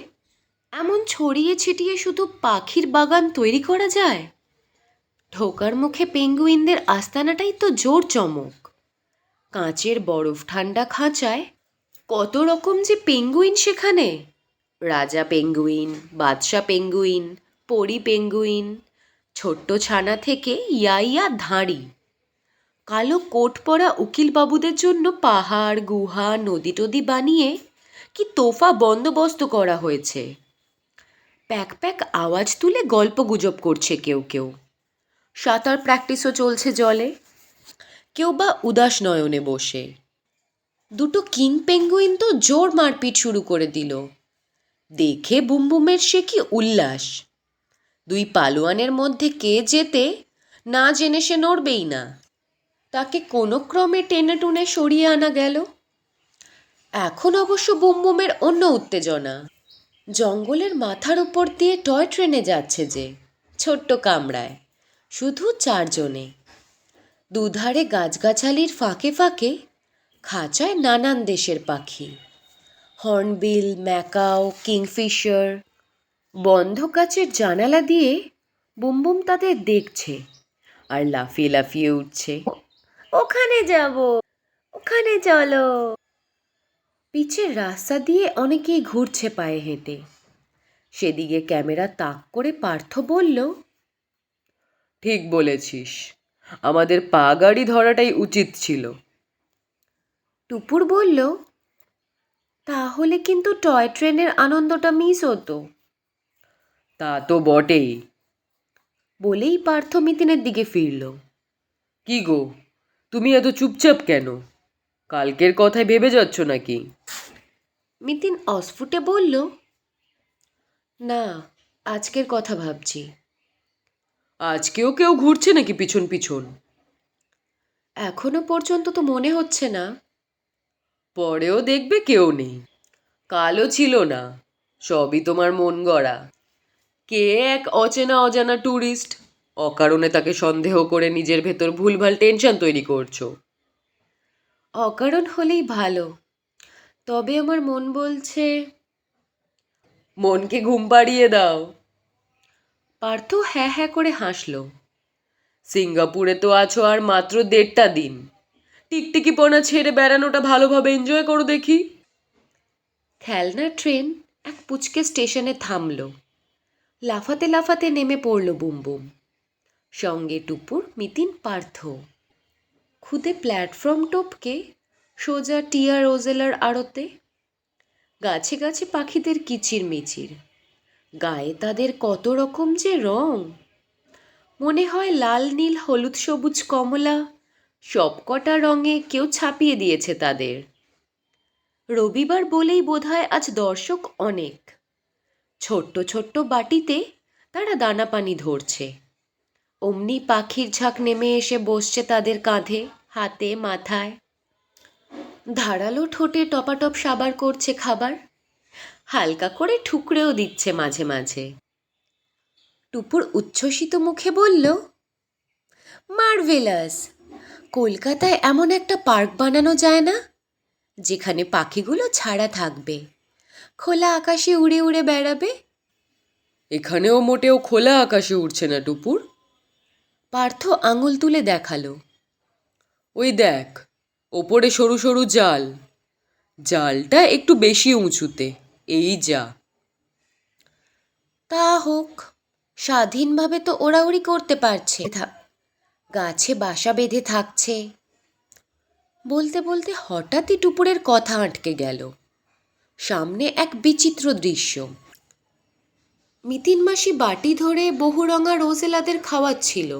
এমন ছড়িয়ে ছিটিয়ে শুধু পাখির বাগান তৈরি করা যায়? ঢোকার মুখে পেঙ্গুইনদের আস্তানাটাই তো জোর চমক। কাঁচের বরফ ঠান্ডা খাঁচায় কত রকম যে পেঙ্গুইন সেখানে! রাজা পেঙ্গুইন, বাদশা পেঙ্গুইন, পরি পেঙ্গুইন, ছোট্ট ছানা থেকে ইয়া ধাঁড়ি। কালো কোট পরা উকিল বাবুদের জন্য পাহাড়, গুহা, নদী টদি বানিয়ে কি তোফা বন্দোবস্ত করা হয়েছে। প্যাক প্যাক আওয়াজ তুলে গল্প গুজব করছে কেউ কেউ। সাঁতার প্র্যাকটিসও চলছে জলে। কেউ বা উদাস নয়নে বসে। দুটো কিং পেঙ্গুইন তো জোর মারপিট শুরু করে দিল। দেখে বুমবুমের সে কি উল্লাস! দুই পালোয়ানের মধ্যে কে জেতে না জেনে সে নড়বেই না। তাকে কোনো ক্রমে টেনে টুনে সরিয়ে আনা গেল। এখন অবশ্য বুমবুমের অন্য উত্তেজনা। জঙ্গলের মাথার উপর দিয়ে টয় ট্রেনে যাচ্ছে যে, ছোট্ট কামরায়, শুধু চারজনে। দুধারে গাছগাছালির ফাঁকে ফাঁকে খাঁচায় নানান দেশের পাখি। Hornbill, macaw, kingfisher. বন্ধ কাচের জানালা দিয়ে বুমবুম তাদের দেখছে আর লাফিয়ে লাফিয়ে উঠছে, ওখানে যাব, ওখানে চলো। পিচের রাস্তা দিয়ে অনেকেই ঘুরছে পায়ে হেঁটে। সেদিকে ক্যামেরা তাক করে পার্থ বলল, ঠিক বলেছিস, আমাদের পা গাড়ি ধরাটাই উচিত ছিল। টুপুর বলল, তাহলে কিন্তু টয় ট্রেনের আনন্দটা মিস হতো। তা তো বটেই। বলেই পার্থ মিতিনের দিকে ফিরল। কি গো, তুমি এত চুপচাপ কেন? কালকের কথায় ভেবে যাচ্ছ নাকি? মিতিন অস্ফুটে বলল, না, আজকের কথা ভাবছি। আজকেও কেউ ঘুরছে নাকি পিছন পিছন? এখনো পর্যন্ত তো মনে হচ্ছে না। পরেও দেখবে কেউ নেই। কালও ছিল না, সবই তোমার মন গড়া। কে এক অচেনা অজানা ট্যুরিস্ট, অকারণে তাকে সন্দেহ করে নিজের ভেতর ভুলভাল টেনশন তৈরি করছো। অকারণ হলেই ভালো। তবে আমার মন বলছে। মনকে ঘুম পাড়িয়ে দাও। পার্থ হ্যাঁ হ্যাঁ করে হাসল। সিঙ্গাপুরে তো আছো আর মাত্র 1.5টা দিন। টিকটিকিপনা ছেড়ে বেড়ানোটা ভালোভাবে এনজয় করো দেখি। খেলনা ট্রেন এক পুচকে স্টেশনে থামল। লাফাতে লাফাতে নেমে পড়ল বুমবুম, সঙ্গে টুপুর, মিতিন, পার্থ। খুদে প্ল্যাটফর্ম টপকে সোজা টিয়া রোজেলার আড়তে। গাছে গাছে পাখিদের কিচির মিচির, গায়ে তাদের কত রকম যে রং! মনে হয় লাল, নীল, হলুদ, সবুজ, কমলা সবকটা রঙে কেউ ছাপিয়ে দিয়েছে তাদের। রবিবার বলেই বোধহয় আজ দর্শক অনেক। ছোট্ট ছোট্ট বাটিতে তারা দানা পানি ধরছে। অমনি পাখির ঝাঁক নেমে এসে বসছে তাদের কাঁধে, হাতে, মাথায়। ধারালো ঠোঁটে টপাটপ সাবার করছে খাবার, হালকা করে ঠুকরেও দিচ্ছে মাঝে মাঝে। টুপুর উচ্ছ্বসিত মুখে বলল, মার্ভেলাস! কলকাতায় এমন একটা পার্ক বানানো যায় না, যেখানে পাখিগুলো ছাড়া থাকবে, খোলা আকাশে উড়ে উড়ে বেড়াবে? এখানেও মোটেও খোলা আকাশে উঠছে না টুপুর। পার্থ আঙুল তুলে দেখালো। ওই দেখ, ওপরে সরু সরু জাল। জালটা একটু বেশি উঁচুতে, এই যা। তা হোক, স্বাধীনভাবে তো ওড়াউড়ি করতে পারছে। গাছে বাসা বেঁধে থাকছে। বলতে বলতে হঠাৎই টুপুরের কথা আটকে গেল। সামনে এক বিচিত্র দৃশ্য। মিতিন মাসি বাটি ধরে বহুরঙা রোজেলাদের খাওয়াচ্ছিল।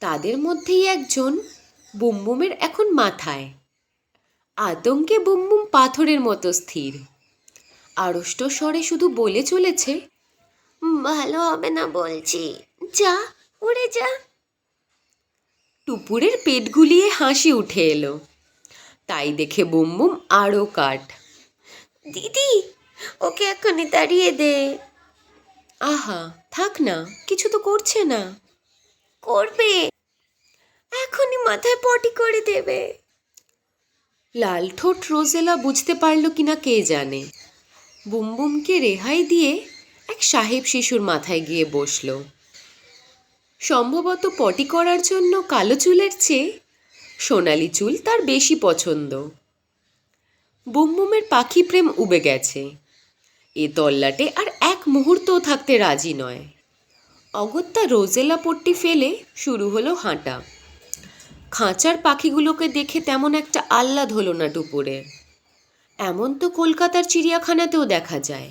তাদের মধ্যেই একজন বুমবুমের এখন মাথায়। আতঙ্কে বুমবুম পাথরের মতো স্থির। আড়ষ্ট স্বরে শুধু বলে চলেছে, ভালো হবে না বলছি, যা, উড়ে যা। টুপুরের পেট গুলিয়ে হাসি উঠে এলো। তাই দেখে বুমবুম আরও কাঠ। দিদি, ওকে এখনই তাড়িয়ে দে। আহা, থাক না, কিছু তো করছে না। করবে, এখনই মাথায় পটি করে দেবে। লাল ঠোঁট রোজেলা বুঝতে পারল কিনা কে জানে। বুমবুমকে রেহাই দিয়ে এক সাহেব শিশুর মাথায় গিয়ে বসল। সম্ভবত পটি করার জন্য কালো চুলের চেয়ে সোনালি চুল তার বেশি পছন্দ। বুমবুমের পাখি প্রেম উবে গেছে। এ তল্লাটে আর এক মুহূর্তও থাকতে রাজি নয়। অগত্যা রোজেলা পট্টি ফেলে শুরু হলো হাঁটা। খাঁচার পাখিগুলোকে দেখে তেমন একটা আহ্লাদ হলো না টুপুরের। এমন তো কলকাতার চিড়িয়াখানাতেও দেখা যায়।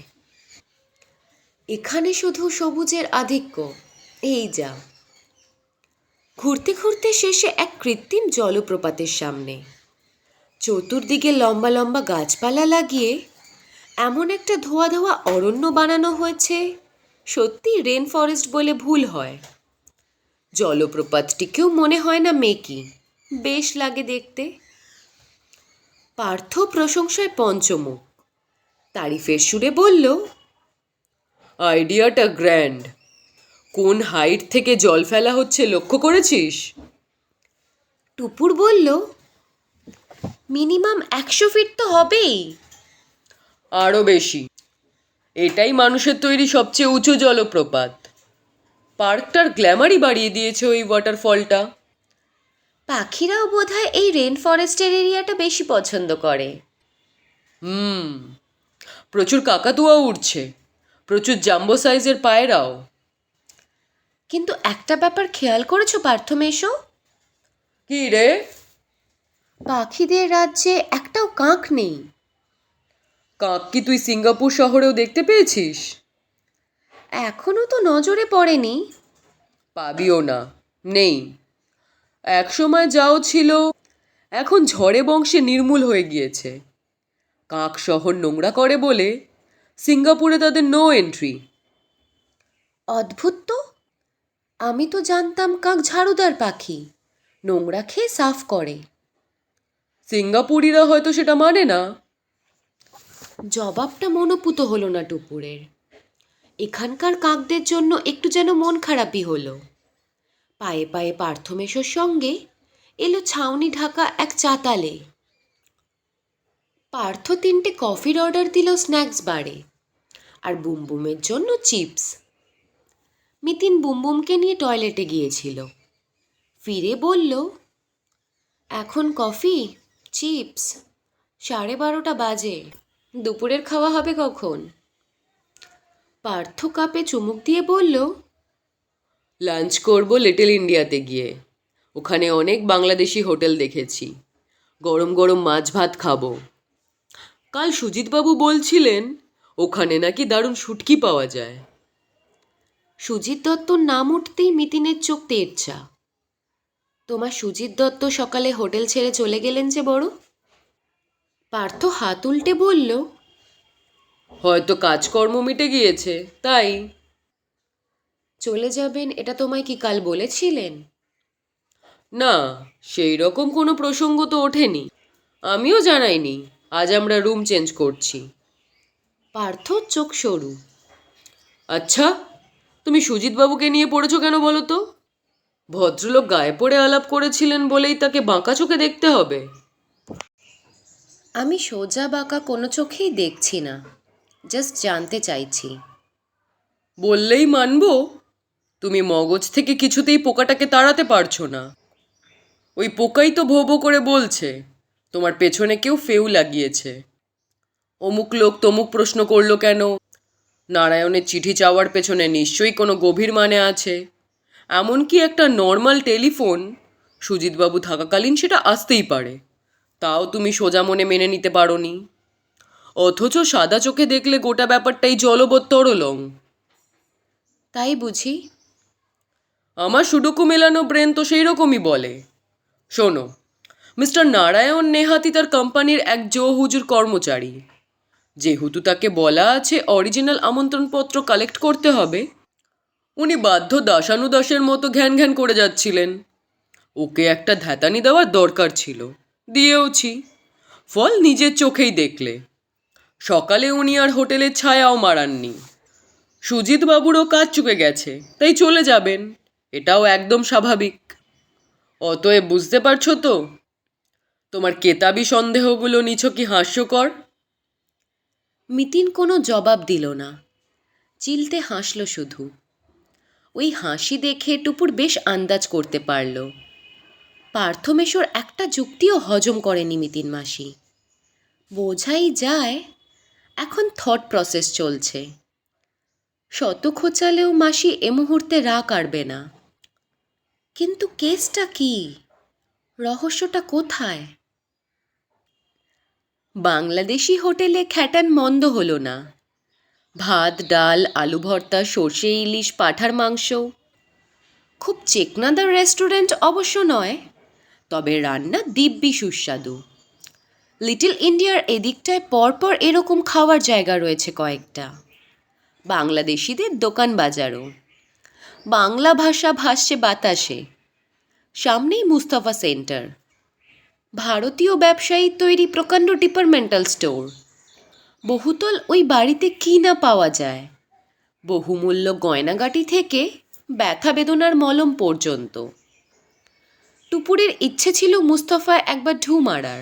এখানে শুধু সবুজের আধিক্য, এই যা। ঘুরতে ঘুরতে শেষে এক কৃত্রিম জলপ্রপাতের সামনে। চতুর্দিকে লম্বা লম্বা গাছপালা লাগিয়ে এমন একটা ধোয়া ধোয়া অরণ্য বানানো হয়েছে, সত্যি রেন ফরেস্ট বলে ভুল হয়। জলপ্রপাতটিকেও মনে হয় না মেকি, বেশ লাগে দেখতে। পার্থ প্রশংসায় পঞ্চমুখ, তারিফের সুরে বলল, আইডিয়াটা গ্র্যান্ড। কোন হাইট থেকে জল ফেলা হচ্ছে লক্ষ্য করেছিস? টুপুর বলল, মিনিমাম 100 ফিট তো হবেই। আরও বেশি। এটাই মানুষের তৈরি সবচেয়ে উঁচু জলপ্রপাত। পার্কটার গ্ল্যামারই বাড়িয়ে দিয়েছে ওই ওয়াটারফলটা। পাখিরাও বোধহয় এই রেন ফরেস্টের এরিয়াটা বেশি পছন্দ করে। প্রচুর কাকাতুয়াও উঠছে, প্রচুর জাম্বো সাইজের পায়রাও। কিন্তু একটা ব্যাপার খেয়াল করেছো পার্থ মেশো? কি রে? পাখিদের রাজ্যে একটাও কাক নেই। কাক কি তুই সিঙ্গাপুর শহরেও দেখতে পেয়েছিস? এখনো তো নজরে পড়েনি। পাবিও না, নেই। এক সময় যাও ছিল, এখন ঝড়ে বংশে নির্মূল হয়ে গিয়েছে। কাক শহর নোংরা করে বলে সিঙ্গাপুরে তাদের নো এন্ট্রি। অদ্ভুত তো, আমি তো জানতাম কাক ঝাড়ুদার পাখি, নোংরা খেয়ে সাফ করে। সিঙ্গাপুরিরা হয়তো সেটা মানে না। জবাবটা মনোপুত হলো না টুপুরের। এখানকার কাকদের জন্য একটু যেন মন খারাপই হলো। পায়ে পায়ে পার্থমেশর সঙ্গে এলো ছাউনি ঢাকা এক চাতালে। পার্থ 3টে কফির অর্ডার দিল স্ন্যাক্স বারে, আর বুমবুমের জন্য চিপস। মিতিন বুমবুমকে নিয়ে টয়লেটে গিয়েছিল। ফিরে বলল, এখন কফি, চিপস, 12:30 বাজে, দুপুরের খাওয়া হবে কখন? পার্থ কাপে চুমুক দিয়ে বলল, লাঞ্চ করব লিটল ইন্ডিয়াতে গিয়ে। ওখানে অনেক বাংলাদেশি হোটেল দেখেছি। গরম গরম মাছ ভাত খাবো। কাল সুজিতবাবু বলছিলেন ওখানে নাকি দারুণ শুটকি পাওয়া যায়। সুজিত দত্তর নাম উঠতেই মিতিনের চোখ তেড়ছা। তোমার সুজিত দত্ত সকালে হোটেল ছেড়ে চলে গেলেন যে বড়? পার্থ হাত উল্টে বলল, হয়তো কাজকর্ম মিটে গিয়েছে, তাই। চলে যাবেন এটা তোমায় কি কাল বলেছিলেন? না, সেই রকম কোনো প্রসঙ্গ তো ওঠেনি। আমিও জানাইনি আজ আমরা রুম চেঞ্জ করছি। পার্থ চোখ সরু। আচ্ছা, তুমি সুজিতবাবুকে নিয়ে পড়েছো কেন বলো তো? ভদ্রলোক গায়ে পড়ে আলাপ করেছিলেন বলেই তাকে বাঁকা চোখে দেখতে হবে? আমি সোজা বাঁকা কোনো চোখেই দেখছি না, জাস্ট জানতে চাইছি। বললেই মানবো? তুমি মগজ থেকে কিছুতেই পোকাটাকে তাড়াতে পারছো না। ওই পোকাই তো ভো ভো করে বলছে তোমার পেছনে কেউ ফেউ লাগিয়েছে। অমুক লোক তমুক প্রশ্ন করলো কেন? নারায়ণের চিঠি চাওয়ার পেছনে নিশ্চয়ই কোনো গভীর মানে আছে। এমনকি একটা নর্মাল টেলিফোন সুজিতবাবু থাকাকালীন সেটা আসতেই পারে, তাও তুমি সোজা মনে মেনে নিতে পারোনি। অথচ সাদা চোখে দেখলে গোটা ব্যাপারটাই জলবৎ তরলং। তাই বুঝি? আমার সুডুকু মেলানো ব্রেন তো সেই রকমই বলে। শোনো, মিস্টার নারায়ণ নেহাতি তার কোম্পানির এক জো হুজুর কর্মচারী। যেহেতু তাকে বলা আছে অরিজিনাল আমন্ত্রণপত্র কালেক্ট করতে হবে, উনি বাধ্য দাসানুদাসের মতো ঘ্যান ঘ্যান করে যাচ্ছিলেন। ওকে একটা ধ্যাতানি দেওয়ার দরকার ছিল, দিয়েওছি। ফল নিজের চোখেই দেখলে। সকালে উনি আর হোটেলের ছায়াও মারাননি। সুজিতবাবুরও কাজ চুকে গেছে, তাই চলে যাবেন, এটাও একদম স্বাভাবিক। অতএব বুঝতে পারছো তো? তোমার কেতাবি সন্দেহগুলো নিছ কি হাস্যকর? মিতিন কোনো জবাব দিল না, চিলতে হাসল শুধু। ওই হাসি দেখে টুপুর বেশ আন্দাজ করতে পারল পার্থমেশর একটা যুক্তিও হজম করেনি মিতিন মাসি। বোঝাই যায় এখন থট প্রসেস চলছে। শত খোঁচালেও মাসি এ মুহূর্তে রাগ কাড়বে না। কিন্তু কেসটা কি, রহস্যটা কোথায়? বাংলাদেশি হোটেলে খ্যাটান মন্দ হলো না। ভাত, ডাল, আলু ভর্তা, সর্ষে ইলিশ, পাঁঠার মাংস। খুব চেকনাদার রেস্টুরেন্ট অবশ্য নয়, তবে রান্না দিব্যি সুস্বাদু। লিটল ইন্ডিয়ার এদিকটায় পরপর এরকম খাওয়ার জায়গা রয়েছে কয়েকটা। বাংলাদেশিদের দোকান বাজারও। বাংলা ভাষা ভাসছে বাতাসে। সামনেই মুস্তাফা সেন্টার, ভারতীয় ব্যবসায়ী তৈরি প্রকাণ্ড ডিপার্টমেন্টাল স্টোর। বহুতল ওই বাড়িতে কী না পাওয়া যায়, বহুমূল্য গয়নাগাটি থেকে ব্যথা বেদনার মলম পর্যন্ত। টুপুরের ইচ্ছে ছিল মুস্তফা একবার ঢু মারার।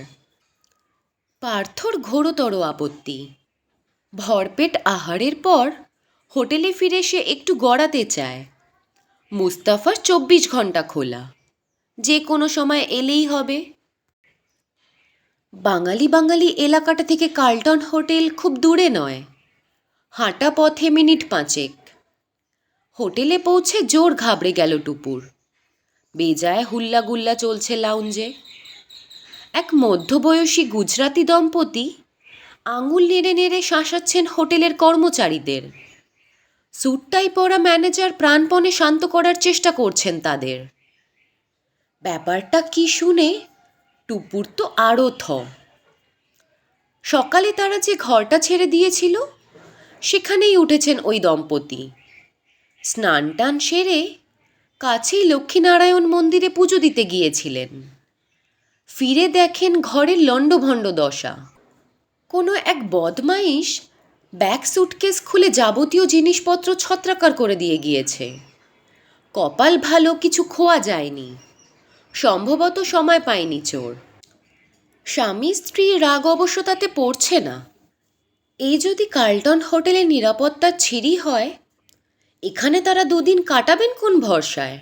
পার্থর ঘোরতর আপত্তি। ভরপেট আহারের পর হোটেলে ফিরে সে একটু গড়াতে চায়। মুস্তাফার 24 ঘন্টা খোলা, যে কোনো সময় এলেই হবে। বাঙালি বাঙালি এলাকাটা থেকে কার্লটন হোটেল খুব দূরে নয়, হাঁটা পথে মিনিট 5। হোটেলে পৌঁছে জোর ঘাবড়ে গেল টুপুর। বেজায় হুল্লাগুল্লা চলছে লাউঞ্জে। এক মধ্যবয়সী গুজরাতি দম্পতি আঙুল নেড়ে নেড়ে শাসাচ্ছেন হোটেলের কর্মচারীদের। স্যুটটাই পরা ম্যানেজার প্রাণপণে শান্ত করার চেষ্টা করছেন তাদের। ব্যাপারটা কি শুনে টুপুর তো আরও সকালে তারা যে ঘরটা ছেড়ে দিয়েছিল সেখানেই উঠেছেন ওই দম্পতি। স্নান টান সেরে কাছেই লক্ষ্মীনারায়ণ মন্দিরে পুজো দিতে গিয়েছিলেন। ফিরে দেখেন ঘরের লণ্ডভণ্ড দশা। কোনো এক বদমাইশ ব্যাগ সুটকেস খুলে যাবতীয় জিনিসপত্র ছত্রাকার করে দিয়ে গিয়েছে। কপাল ভালো কিছু খোয়া যায়নি, সম্ভবত সময় পায়নি চোর। স্বামী স্ত্রীর রাগ অবশ্য তাতে পড়ছে না। এই যদি কার্লটন হোটেলের নিরাপত্তার ছিঁড়ি হয়, এখানে তারা দুদিন কাটাবেন কোন ভরসায়?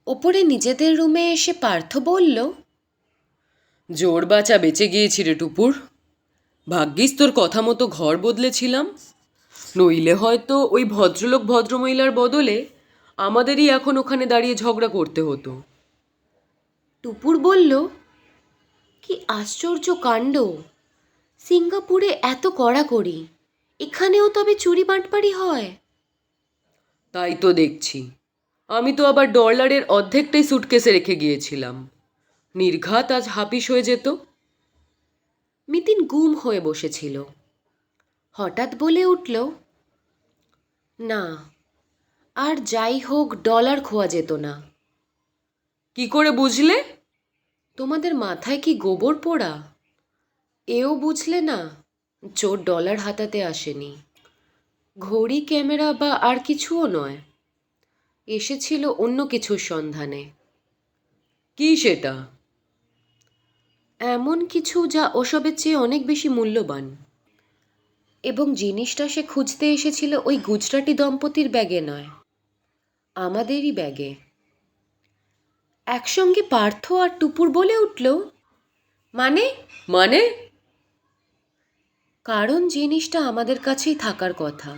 ওপরে নিজেদের রুমে এসে পার্থ বলল, জোর বাঁচা বেঁচে গিয়েছি রে টুপুর। ভাগ্যিস তোর কথা মতো ঘর বদলেছিলাম, নইলে হয়তো ওই ভদ্রলোক ভদ্রমহিলার বদলে আমাদেরই এখন ওখানে দাঁড়িয়ে ঝগড়া করতে হতো। টুপুর বলল, কি আশ্চর্য কাণ্ড! সিঙ্গাপুরে এত কড়াকড়ি, এখানেও তবে চুরি বাটপারি হয়? তাই তো দেখছি। আমি তো আবার ডলারের অর্ধেকটাই সুটকেসে রেখে গিয়েছিলাম। নির্ঘাত আজ হাপিস হয়ে যেত। মিতিন গুম হয়ে বসেছিল। হঠাৎ বলে উঠল, না, আর যাই হোক ডলার খোয়া যেত না। কি করে বুঝলে? তোমাদের মাথায় কি গোবর পোড়া? এও বুঝলে না চোর ডলার হাতাতে আসেনি। ঘড়ি, ক্যামেরা বা আর কিছুও নয়, এসেছিল অন্য কিছুর সন্ধানে। কি সেটা? এমন কিছু যা ওসবের চেয়ে অনেক বেশি মূল্যবান। এবং জিনিসটা সে খুঁজতে এসেছিল ওই গুজরাটি দম্পতির ব্যাগে নয়, আমাদেরই ব্যাগে। একসঙ্গে পার্থ আর টুপুর বলে উঠল, মানে? মানে? কারণ জিনিসটা আমাদের কাছেই থাকার কথা।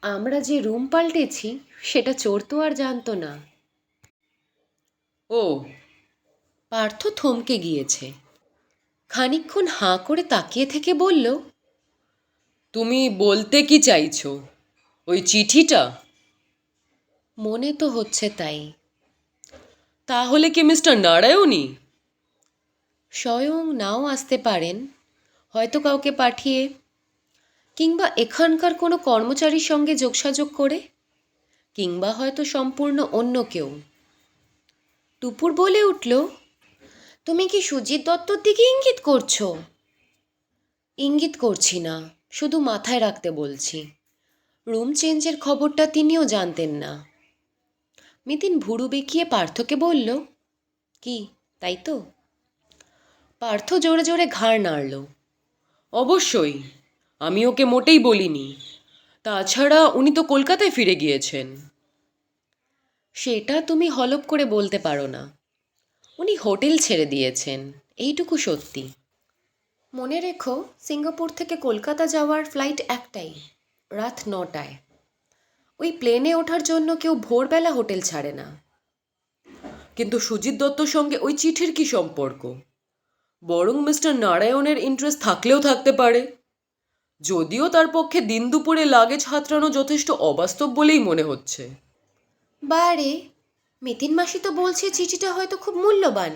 আমরা যে রুম পাল্টেছি সেটা চোর তো আর জানতো না। ও। পার্থ থমকে গিয়েছে। খানিকক্ষণ হাঁ করে তাকিয়ে থেকে বলল, তুমি বলতে কি চাইছো? ওই চিঠিটা? মনে তো হচ্ছে তাই। তাহলে কি মিস্টার নারায়ণী? স্বয়ং নাও আসতে পারেন, হয়তো কাউকে পাঠিয়ে, কিংবা এখানকার কোনো কর্মচারীর সঙ্গে যোগসাযোগ করে, কিংবা হয়তো সম্পূর্ণ অন্য কেউ। টুপুর বলে উঠল, তুমি কি সুজিত দত্তর দিকে ইঙ্গিত করছো? ইঙ্গিত করছি না, শুধু মাথায় রাখতে বলছি। রুম চেঞ্জের খবরটা তিনিও জানতেন না। মিতিন ভুরু বেঁকিয়ে পার্থকে বলল, কি তাই তো? পার্থ জোরে জোরে ঘাড় নাড়ল। অবশ্যই, আমি ওকে মোটেই বলিনি। তাছাড়া উনি তো কলকাতায় ফিরে গিয়েছেন। সেটা তুমি হলপ করে বলতে পারো না। উনি হোটেল ছেড়ে দিয়েছেন, এইটুকু সত্যি। মনে রেখো, সিঙ্গাপুর থেকে কলকাতা যাওয়ার ফ্লাইট একটাই, রাত 9টায়। ওই প্লেনে ওঠার জন্য কেউ ভোরবেলা হোটেল ছাড়ে না। কিন্তু সুজিত দত্তর সঙ্গে ওই চিঠির কি সম্পর্ক? বরং মিস্টার নারায়ণের ইন্টারেস্ট থাকলেও থাকতে পারে। যদিও তার পক্ষে দিন দুপুরে লাগেজ হাতড়ানো যথেষ্ট অবাস্তব বলেই মনে হচ্ছে। বারে, মিতিন মাসি তো বলছে চিঠিটা হয়তো খুব মূল্যবান।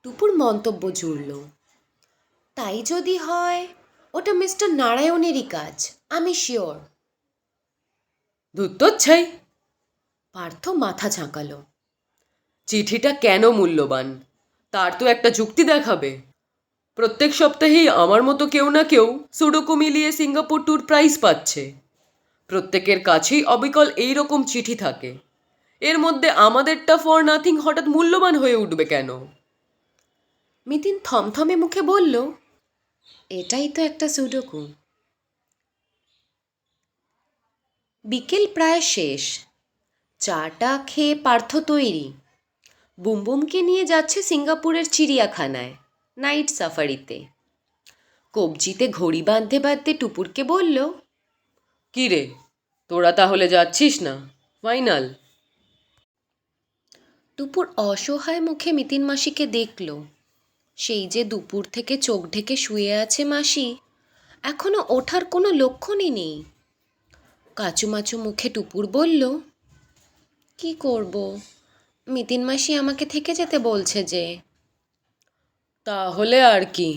টুপুর মন্তব্য জুড়ল। তাই যদি হয়, ওটা মিস্টার নারায়ণেরই কাজ, আমি শিওর। ধুত্তচ্ছাই! পার্থ মাথা ঝাঁকালো। চিঠিটা কেন মূল্যবান তার তো একটা যুক্তি দেখাবে। প্রত্যেক সপ্তাহেই আমার মতো কেউ না কেউ সুডোকু মিলিয়ে সিঙ্গাপুর ট্যুর প্রাইজ পাচ্ছে। প্রত্যেকের কাছেই অবিকল এই রকম চিঠি থাকে। এর মধ্যে আমাদেরটা ফর নাথিং হঠাৎ মূল্যবান হয়ে উঠবে কেন? মিতিন থমথমে মুখে বলল, এটাই তো একটা সুডোকু। বিকেল প্রায় শেষ। চাটা খেয়ে পার্থ তৈরি। বুমবুমকে নিয়ে যাচ্ছে সিঙ্গাপুরের চিড়িয়াখানায়, নাইট সাফারিতে। কবজিতে ঘড়ি বাঁধতে বাঁধতে টুপুরকে বলল, কি রে, তোরা তাহলে যাচ্ছিস না ফাইনাল? টুপুর অসহায় মুখে মিতিন মাসিকে দেখল। সেই যে দুপুর থেকে চোখ ঢেকে শুয়ে আছে মাসি, এখনো ওঠার কোনো লক্ষণই নেই। কাচুমাচু মুখে টুপুর বলল, কি করব, মিতিন মাসি আমাকে থেকে যেতে বলছে যে। তাহলে আর কি,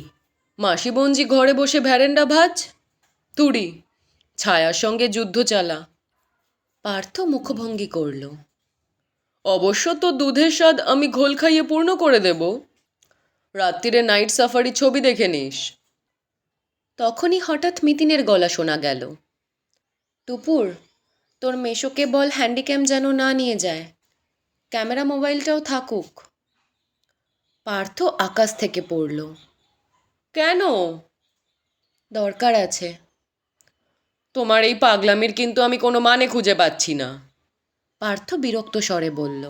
মাসি বঞ্জি ঘরে বসে ভ্যারেন্ডা ভাজ। তুড়ি ছায়ার সঙ্গে যুদ্ধ চালা। পার্থ মুখভঙ্গি করল। অবশ্য তো দুধের স্বাদ আমি ঘোল খাইয়ে পূর্ণ করে দেব। রাত্রিরে নাইট সাফারি ছবি দেখে নিস। তখনই হঠাৎ মিতিনের গলা শোনা গেল, টুপুর, তোর মেশোকে বল হ্যান্ডিক্যাম যেন না নিয়ে যায়, ক্যামেরা মোবাইলটাও থাকুক। পার্থ আকাশ থেকে পড়ল। কেন? দরকার আছে। তোমার এই পাগলামির কিন্তু আমি কোনো মানে খুঁজে পাচ্ছি না। পার্থ বিরক্ত স্বরে বলল,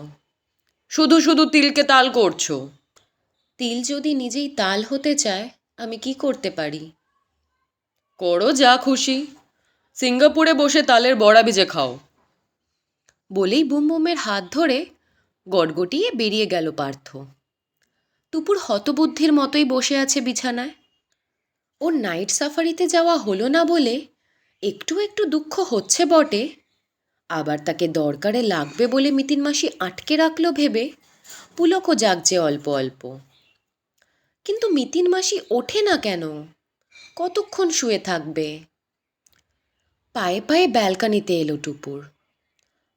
শুধু শুধু তিলকে তাল করছো। তিল যদি নিজেই তাল হতে চায়, আমি কি করতে পারি? করো যা খুশি, সিঙ্গাপুরে বসে তালের বড়া ভেজে খাও। বলেই বুমবুমের হাত ধরে গটগটিয়ে বেরিয়ে গেল পার্থ। টুপুর হতবুদ্ধির মতোই বসে আছে বিছানায়। ওর নাইট সাফারিতে যাওয়া হলো না বলে একটু একটু দুঃখ হচ্ছে বটে, আবার তাকে দরকারে লাগবে বলে মিতিন মাসি আটকে রাখলো ভেবে পুলকও জাগছে অল্প অল্প। কিন্তু মিতিন মাসি ওঠে না কেন? কতক্ষণ শুয়ে থাকবে? পায়ে পায়ে ব্যালকানিতে এলো টুপুর।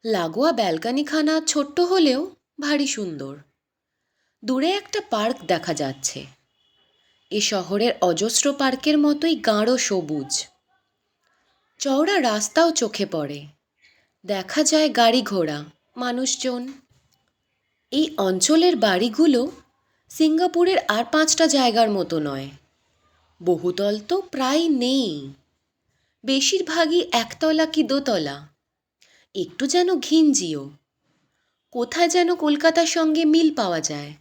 লাগোয়া ব্যালকানিখানা ছোট্ট হলেও ভারী সুন্দর। দূরে একটা পার্ক দেখা যাচ্ছে। এ শহরের অজস্র পার্কের মতোই গাঢ় সবুজ। চওড়া রাস্তাও চোখে পড়ে। দেখা যায় গাড়ি ঘোড়া, মানুষজন। এই অঞ্চলের বাড়িগুলো সিঙ্গাপুরের আর 5টা জায়গার মতো নয়। বহুতল তো প্রায় নেই, বেশিরভাগই একতলা কি দোতলা। একটু যেন ঘিঞ্জিও, কোথায় যেন কলকাতার সঙ্গে মিল পাওয়া যায়।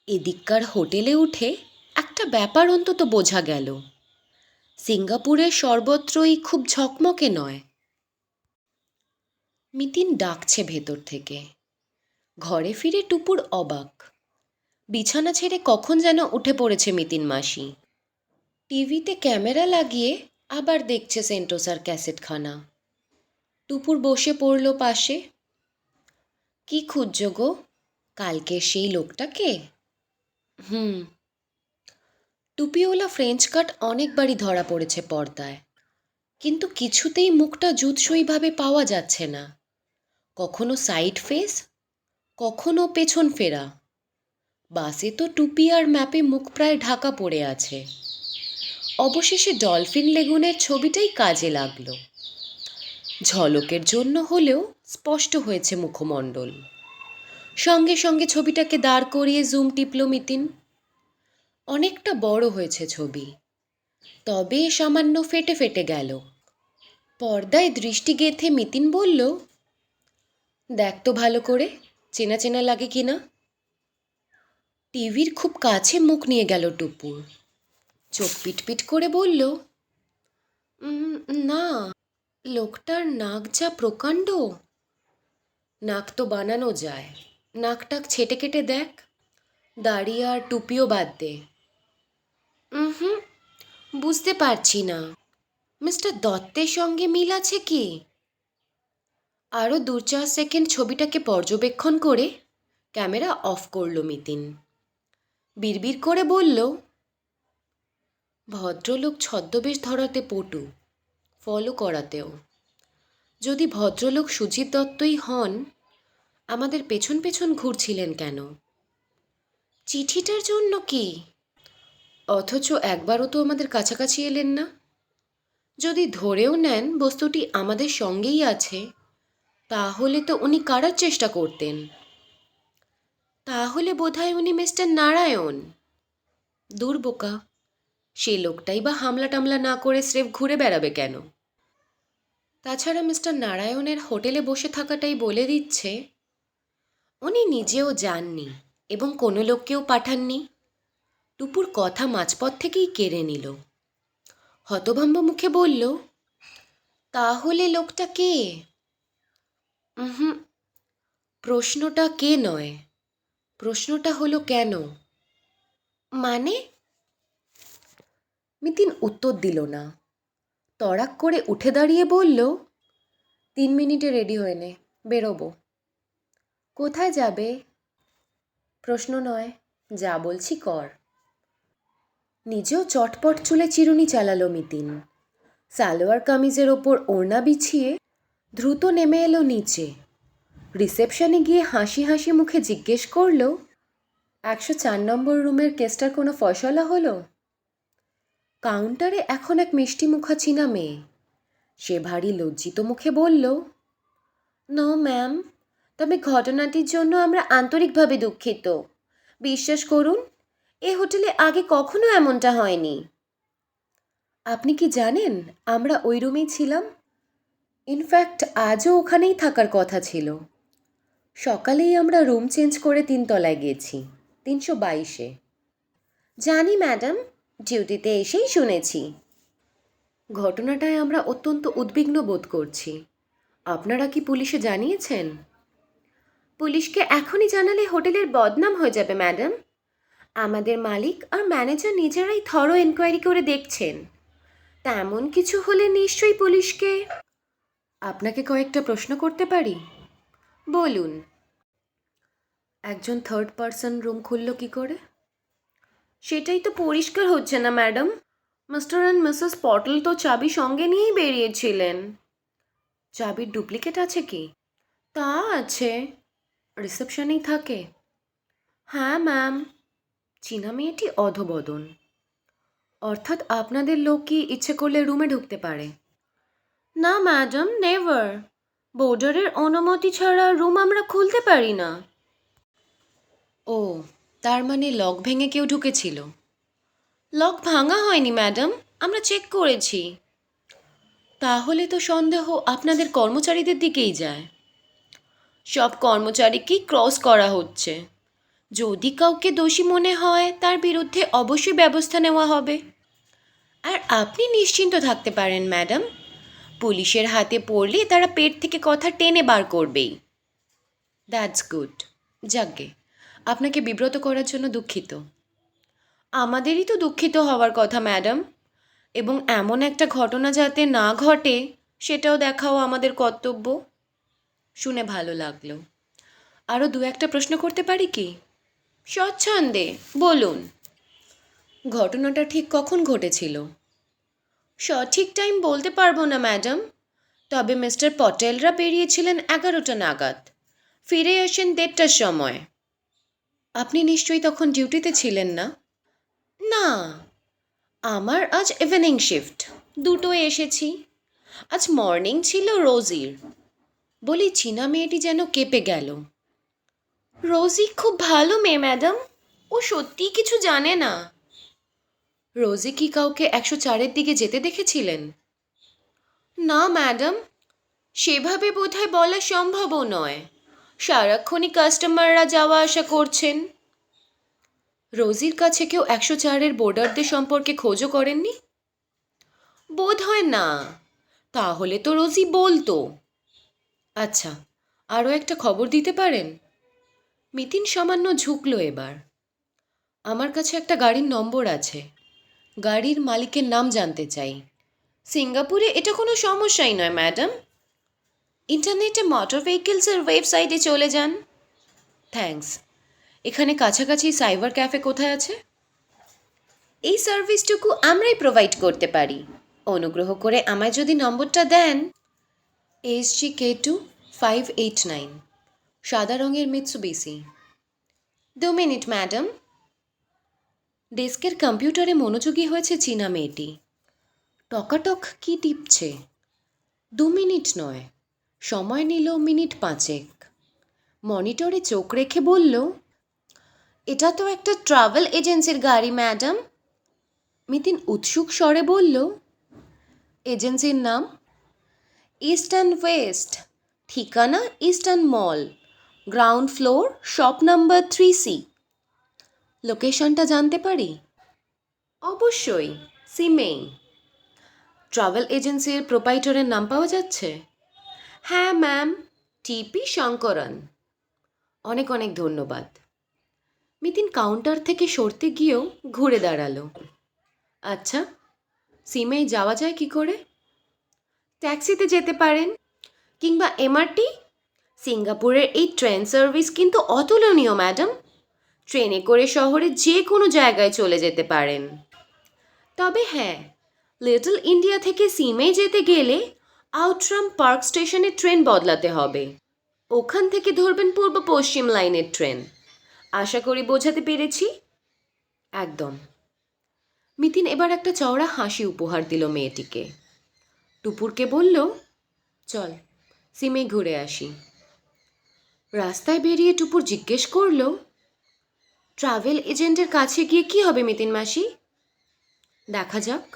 এদিককার হোটেলে উঠে একটা ব্যাপার অন্তত বোঝা গেল, সিঙ্গাপুরের সর্বত্রই খুব ঝকমকে নয়। মিতিন ডাকছে ভেতর থেকে। ঘরে ফিরে টুপুর অবাক। বিছানা ছেড়ে কখন যেন উঠে পড়েছে মিতিন মাসি। টিভিতে ক্যামেরা লাগিয়ে আবার দেখছে সেন্টোসার ক্যাসেটখানা। টুপুর বসে পড়ল পাশে। কি খুঁজছ গো, কালকের সেই লোকটাকে? টুপিওলা ফ্রেঞ্চ কাট অনেকবারই ধরা পড়েছে পর্দায়, কিন্তু কিছুতেই মুখটা জুৎসইভাবে পাওয়া যাচ্ছে না। কখনো সাইড ফেস, কখনো পেছন ফেরা। বাসে তো টুপি আর ম্যাপে মুখ প্রায় ঢাকা পড়ে আছে। অবশেষে ডলফিন লেগুনের ছবিটাই কাজে লাগলো। ঝলকের জন্য হলেও স্পষ্ট হয়েছে মুখমণ্ডল। সঙ্গে সঙ্গে ছবিটাকে দাঁড় করিয়ে জুম টিপল মিতিন। অনেকটা বড় হয়েছে ছবি, তবে সামান্য ফেটে ফেটে গেল। পর্দায় দৃষ্টি গেঁথে মিতিন বলল, দেখ তো ভালো করে, চেনা চেনা লাগে কিনা। টিভির খুব কাছে মুখ নিয়ে গেল টুপুর। চোখ পিটপিট করে বলল, না, লোকটার নাক যা প্রকাণ্ড। নাক তো বানানো যায়, নাকটাক ছেটে কেটে দেখ, দাড়ি আর টুপিও বাদ দে। হুম, বুঝতে পারছি না, মিস্টার দত্তের সঙ্গে মিল আছে কি? আরও 2-4 সেকেন্ড ছবিটাকে পর্যবেক্ষণ করে ক্যামেরা অফ করল মিতিন। বিড়বিড় করে বলল, ভদ্রলোক ছদ্মবেশ ধরাতে পটু, ফলো করাতেও। যদি ভদ্রলোক সুজিত দত্তই হন, আমাদের পেছন পেছন ঘুরছিলেন কেন? চিঠিটার জন্য কি? অথচ একবারও তো আমাদের কাছাকাছি এলেন না। যদি ধরেও নেন বস্তুটি আমাদের সঙ্গেই আছে, তাহলে তো উনি কারার চেষ্টা করতেন। তাহলে বোধহয় উনি মিস্টার নারায়ণ। দূর বোকা, সে লোকটাই বা হামলা টামলা না করে স্রেফ ঘুরে বেড়াবে কেন? তাছাড়া মিস্টার নারায়ণের হোটেলে বসে থাকাটাই বলে দিচ্ছে উনি নিজেও যাননি এবং কোনো লোককেও পাঠাননি। টুপুর কথা মাঝপথ থেকেই কেড়ে নিল। হতভম্ব মুখে বলল, তাহলে লোকটা কে? হুম, প্রশ্নটা কে নয়, প্রশ্নটা হলো কেন। মানে? মিতিন উত্তর দিল না। তড়াক করে উঠে দাঁড়িয়ে বলল, 3 মিনিটে রেডি হয়ে নে, বেরোবো। কোথায় যাবে? প্রশ্ন নয়, যা বলছি কর। নিজেও চটপট চুলে চিরুনি চালালো মিতিন। সালোয়ার কামিজের ওপর ওড়না বিছিয়ে দ্রুত নেমে এলো নিচে। রিসেপশনে গিয়ে হাসি হাসি মুখে জিজ্ঞেস করল, 104 নম্বর রুমের কেসটার কোনো ফয়সলা হলো? কাউন্টারে এখন এক মিষ্টি মুখা চীনা মেয়ে। সে ভারী লজ্জিত মুখে বলল, নো ম্যাম, তবে ঘটনাটির জন্য আমরা আন্তরিকভাবে দুঃখিত। বিশ্বাস করুন, এ হোটেলে আগে কখনো এমনটা হয়নি। আপনি কি জানেন আমরা ওই রুমেই ছিলাম? ইনফ্যাক্ট আজও ওখানেই থাকার কথা ছিল। সকালেই আমরা রুম চেঞ্জ করে 3 তলায় গেছি, 322-এ। জানি ম্যাডাম, ডিউটিতে এসেই শুনেছি। ঘটনাটায় আমরা অত্যন্ত উদ্বিগ্ন বোধ করছি। আপনারা কি পুলিশে জানিয়েছেন? পুলিশকে এখনই জানালে হোটেলের বদনাম হয়ে যাবে ম্যাডাম। আমাদের মালিক আর ম্যানেজার নিজেরাই থরো এনকোয়ারি করে দেখছেন। তেমন কিছু হলে নিশ্চয়ই পুলিশকে। আপনাকে কয়েকটা প্রশ্ন করতে পারি? বলুন। একজন থার্ড পারসন রুম খুলল কি করে? সেটাই তো পরিষ্কার হচ্ছে না ম্যাডাম। মিস্টার অ্যান্ড মিসেস পটল তো চাবি সঙ্গে নিয়েই বেরিয়েছিলেন। চাবির ডুপ্লিকেট আছে কি? তা আছে। রিসেপশনেই থাকে? হ্যাঁ ম্যাম। চীনা মেয়েটি অধবদন। অর্থাৎ আপনাদের লোক কি ইচ্ছে করলে রুমে ঢুকতে পারে? না ম্যাডাম, নেভার। বোর্ডারের অনুমতি ছাড়া রুম আমরা খুলতে পারি না। ও, তার মানে লক ভেঙে কেউ ঢুকেছিল? লক ভাঙা হয়নি ম্যাডাম, আমরা চেক করেছি। তাহলে তো সন্দেহ আপনাদের কর্মচারীদের দিকেই যায়। সব কর্মচারীকেই ক্রস করা হচ্ছে। যদি কাউকে দোষী মনে হয় তার বিরুদ্ধে অবশ্যই ব্যবস্থা নেওয়া হবে। আর আপনি নিশ্চিন্ত থাকতে পারেন ম্যাডাম, পুলিশের হাতে পড়লে তারা পেট থেকে কথা টেনে বার করবেই। That's good. যাকগে, আপনাকে বিব্রত করার জন্য দুঃখিত। আমাদেরই তো দুঃখিত হওয়ার কথা ম্যাডাম, এবং এমন একটা ঘটনা যাতে না ঘটে সেটাও দেখাও আমাদের কর্তব্য। শুনে ভালো লাগলো। আরও 2-1টা প্রশ্ন করতে পারি কি? স্বচ্ছন্দে বলুন। ঘটনাটা ঠিক কখন ঘটেছিল? সঠিক টাইম বলতে পারবো না ম্যাডাম, তবে মিস্টার পটেলরা বেরিয়েছিলেন 11টা নাগাদ, ফিরে আসেন 1:30টার সময়। আপনি নিশ্চয়ই তখন ডিউটিতে ছিলেন না? না, আমার আজ ইভিনিং শিফট, 2টোয় এসেছি। আজ মর্নিং ছিল রোজির। বলি, চীনা মেয়েটি যেন কেঁপে গেল। রোজি খুব ভালো মেয়ে ম্যাডাম, ও সত্যিই কিছু জানে না। রোজি কি কাউকে 104-এর দিকে যেতে দেখেছিলেন? না ম্যাডাম, সেভাবে বোধহয় বলা সম্ভবও নয়। সারাক্ষণই কাস্টমাররা যাওয়া আসা করছেন। রোজির কাছে কেউ 104-এর বোর্ডারদের সম্পর্কে খোঁজও করেননি? বোধ হয় না। তাহলে তো রোজি বলতো। আচ্ছা, আরও একটা খবর দিতে পারেন? মিতিন সামান্য ঝুঁকলো এবার। আমার কাছে একটা গাড়ির নম্বর আছে। গাড়ির মালিকের নাম জানতে চাই। সিঙ্গাপুরে এটা কোনো সমস্যাই নয় ম্যাডাম। ইন্টারনেটে মোটর ভেহিকলসের ওয়েবসাইটে চলে যান। থ্যাঙ্কস। এখানে কাছাকাছি সাইবার ক্যাফে কোথায় আছে? এই সার্ভিসটুকু আমরাই প্রোভাইড করতে পারি। অনুগ্রহ করে আমায় যদি নম্বরটা দেন। SGK2 589, সাদা রঙের মিৎসুবিসি। 2 minute madam. ডেস্কের কম্পিউটারে মনোযোগী হয়েছে চীনা মেয়েটি। টকাটক কি টিপছে? 2 মিনিট নয়, সময় নিল মিনিট 5। মনিটরে চোখ রেখে বলল, এটা তো একটা ট্রাভেল এজেন্সির গাড়ি ম্যাডাম। মিতিন উৎসুক স্বরে বলল, এজেন্সির নাম? East and west. ঠিকানা eastern mall, ground floor, shop number 3C। লোকেশনটা জানতে পারি? অবশ্যই, সিমেই। ট্রাভেল এজেন্সির প্রোপাইটরের নাম পাওয়া যাচ্ছে? হ্যাঁ ম্যাম, টিপি শঙ্করন। অনেক অনেক ধন্যবাদ। মিতিন কাউন্টার থেকে সরতে গিয়েও ঘুরে দাঁড়ালো। আচ্ছা, সিমেই যাওয়া যায় কি করে? ট্যাক্সিতে যেতে পারেন, কিংবা এমআরটি। সিঙ্গাপুরের এই ট্রেন সার্ভিস কিন্তু অতুলনীয় ম্যাডাম। ট্রেনে করে শহরের যে কোনো জায়গায় চলে যেতে পারেন। তবে হ্যাঁ, লিটল ইন্ডিয়া থেকে সিমেই যেতে গেলে আউটরাম পার্ক স্টেশনে ট্রেন বদলাতে হবে। ওখান থেকে ধরবেন পূর্ব পশ্চিম লাইনের ট্রেন। আশা করি বোঝাতে পেরেছি। একদম। মিতিন এবার একটা চওড়া হাসি উপহার দিল মেয়েটিকে। টুপুরকে বলল, চল সিমেই ঘুরে আসি। রাস্তায় বেরিয়ে টুপুর জিজ্ঞেস করল, ট্রাভেল এজেন্টের কাছে গিয়ে কি হবে মিতিন মাসি? দেখা যাক,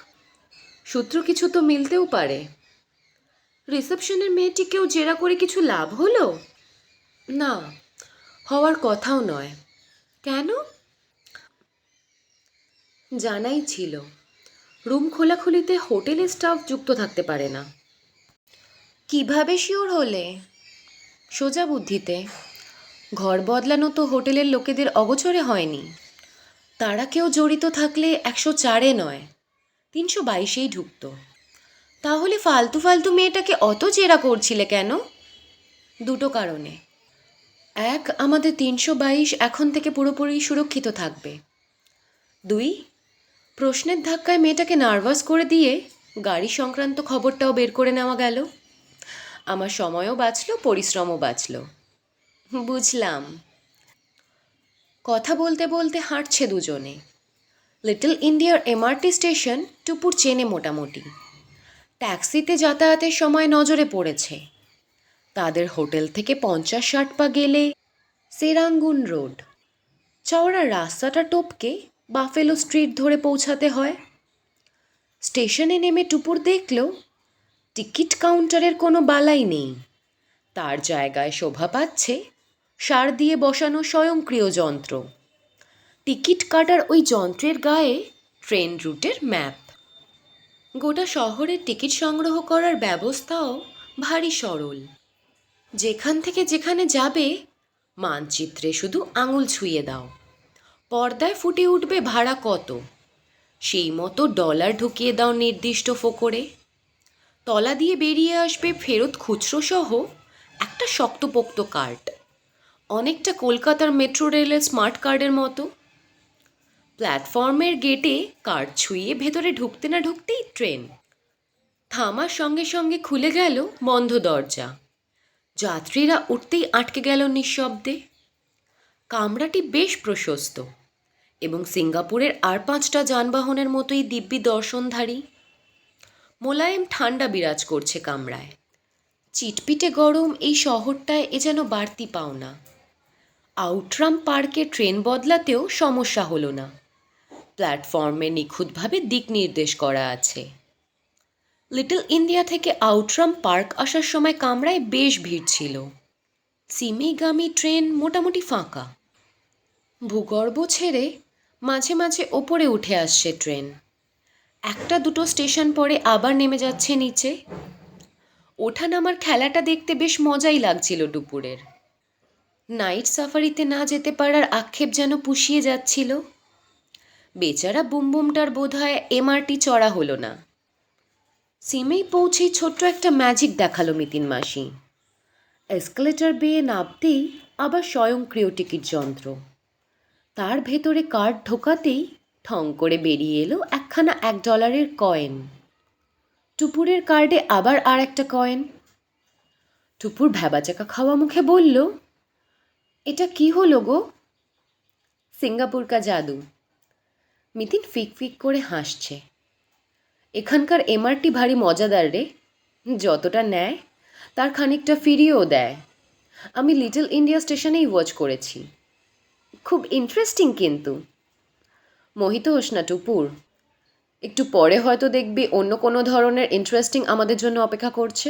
সূত্র কিছু তো মিলতেও পারে। রিসেপশনের মেয়েটিকেও জেরা করে কিছু লাভ হলো? না, হওয়ার কথাও নয়। কেন? জানাই ছিল, রুম খোলাখুলিতে হোটেলের স্টাফ যুক্ত থাকতে পারে না। কিভাবে শিওর হলে? সোজা বুদ্ধিতে। ঘর বদলানো তো হোটেলের লোকেদের অগোচরে হয়নি। তারা কেউ জড়িত থাকলে 104-এ নয়, 322-এই ঢুকতো। তাহলে ফালতু ফালতু মেয়েটাকে অত জেরা করছিলে কেন? দুটো কারণে। এক, আমাদের 322 এখন থেকে পুরোপুরি সুরক্ষিত থাকবে। 2, প্রশ্নের ধাক্কায় মেয়েটাকে নার্ভাস করে দিয়ে গাড়ি সংক্রান্ত খবরটাও বের করে নেওয়া গেল। আমার সময়ও বাঁচলো, পরিশ্রমও বাঁচলো। বুঝলাম। কথা বলতে বলতে হাঁটছে দুজনে। লিটল ইন্ডিয়ার এমআরটি স্টেশন টুপুর চেনে মোটামুটি। ট্যাক্সিতে যাতায়াতের সময় নজরে পড়েছে। তাদের হোটেল থেকে 50-60 পা গেলে সেরাঙ্গুন রোড। চওড়া রাস্তাটা টপকে বাফেলো স্ট্রিট ধরে পৌঁছাতে হয়। স্টেশনে নেমে টুপুর দেখল টিকিট কাউন্টারের কোনো বালাই নেই। তার জায়গায় শোভা পাচ্ছে সার দিয়ে বসানো স্বয়ংক্রিয় যন্ত্র। টিকিট কাটার ওই যন্ত্রের গায়ে ট্রেন রুটের ম্যাপ। গোটা শহরের টিকিট সংগ্রহ করার ব্যবস্থাও ভারী সরল। যেখান থেকে যেখানে যাবে মানচিত্রে শুধু আঙুল ছুঁয়ে দাও, পর্দায় ফুটে উঠবে ভাড়া কত। সেই মতো ডলার ঢুকিয়ে দাও নির্দিষ্ট ফোকরে। তলা দিয়ে বেরিয়ে আসবে ফেরত খুচরো সহ একটা শক্তপোক্ত কার্ড, অনেকটা কলকাতার মেট্রো রেলের স্মার্ট কার্ডের মতো। প্ল্যাটফর্মের গেটে কার্ড ছুঁয়ে ভেতরে ঢুকতে না ঢুকতেই ট্রেন থামার সঙ্গে সঙ্গে খুলে গেল বন্ধ দরজা। যাত্রীরা উঠতেই আটকে গেল নিঃশব্দে। কামরাটি বেশ প্রশস্ত এবং সিঙ্গাপুরের আর 5টা যানবাহনের মতোই দিব্যি দর্শনধারী। মোলায়েম ঠান্ডা বিরাজ করছে কামরায়। চিটপিটে গরম এই শহরটায় এ যেন বাড়তি পাওনা। আউটরাম পার্কে ট্রেন বদলাতেও সমস্যা হলো না। প্ল্যাটফর্মে নিখুঁতভাবে দিক নির্দেশ করা আছে। লিটল ইন্ডিয়া থেকে আউটরাম পার্ক আসার সময় কামরায় বেশ ভিড় ছিল। সিমেগামী ট্রেন মোটামুটি ফাঁকা। ভূগর্ভ ছেড়ে মাঝে মাঝে ওপরে উঠে আসছে ট্রেন। একটা দুটো স্টেশন পরে আবার নেমে যাচ্ছে নিচে। ওঠানামার খেলাটা দেখতে বেশ মজাই লাগছিল টুপুরের। নাইট সাফারিতে না যেতে পারার আক্ষেপ যেন পুষিয়ে যাচ্ছিল। বেচারা বুমবুমটার বোধহয় এমআরটি চড়া হলো না। সিমেই পৌঁছেই ছোট্ট একটা ম্যাজিক দেখালো মিতিন মাসি। এসকেলেটর বেয়ে নামতেই আবার স্বয়ংক্রিয় টিকিট যন্ত্র। তার ভেতরে কার্ড ঢোকাতেই ঠং করে বেরিয়ে এলো একখানা $1 কয়েন। টুপুরের কার্ডে আবার আর একটা কয়েন। টুপুর ভ্যাবাচাকা খাওয়া মুখে বলল, এটা কি হলো গো? সিঙ্গাপুর কা জাদু। মিতিন ফিক ফিক করে হাসছে। এখানকার এমআরটি ভারী মজাদার রে, যতটা নেয় তার খানিকটা ফিরিয়েও দেয়। আমি লিটল ইন্ডিয়া স্টেশনেই ওয়াচ করেছি, খুব ইন্টারেস্টিং কিন্তু। মোহিত হোস না টুপুর, একটু পরে হয়তো দেখবি অন্য কোনো ধরনের ইন্টারেস্টিং আমাদের জন্য অপেক্ষা করছে।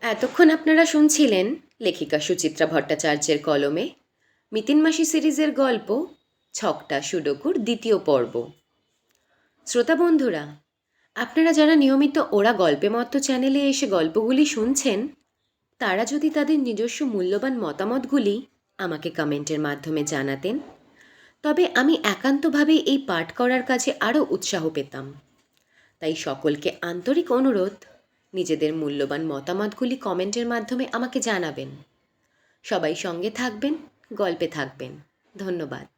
এতক্ষণ আপনারা শুনছিলেন লেখিকা সুচিত্রা ভট্টাচার্যের কলমে মিতিন মাসি সিরিজের গল্প ছকটা সুডোকুর দ্বিতীয় পর্ব। শ্রোতা বন্ধুরা, আপনারা যারা নিয়মিত ওরা গল্পে মত্ত চ্যানেলে এসে গল্পগুলি শুনছেন, তারা যদি তাদের নিজস্ব মূল্যবান মতামতগুলি আমাকে কমেন্টের মাধ্যমে জানাতেন, তবে আমি একান্তভাবে এই পাঠ করার কাজে আরও উৎসাহ পেতাম। তাই সকলকে আন্তরিক অনুরোধ, নিজেদের মূল্যবান মতামতগুলি কমেন্টের মাধ্যমে আমাকে জানাবেন। সবাই সঙ্গে থাকবেন, গল্পে থাকবেন। ধন্যবাদ।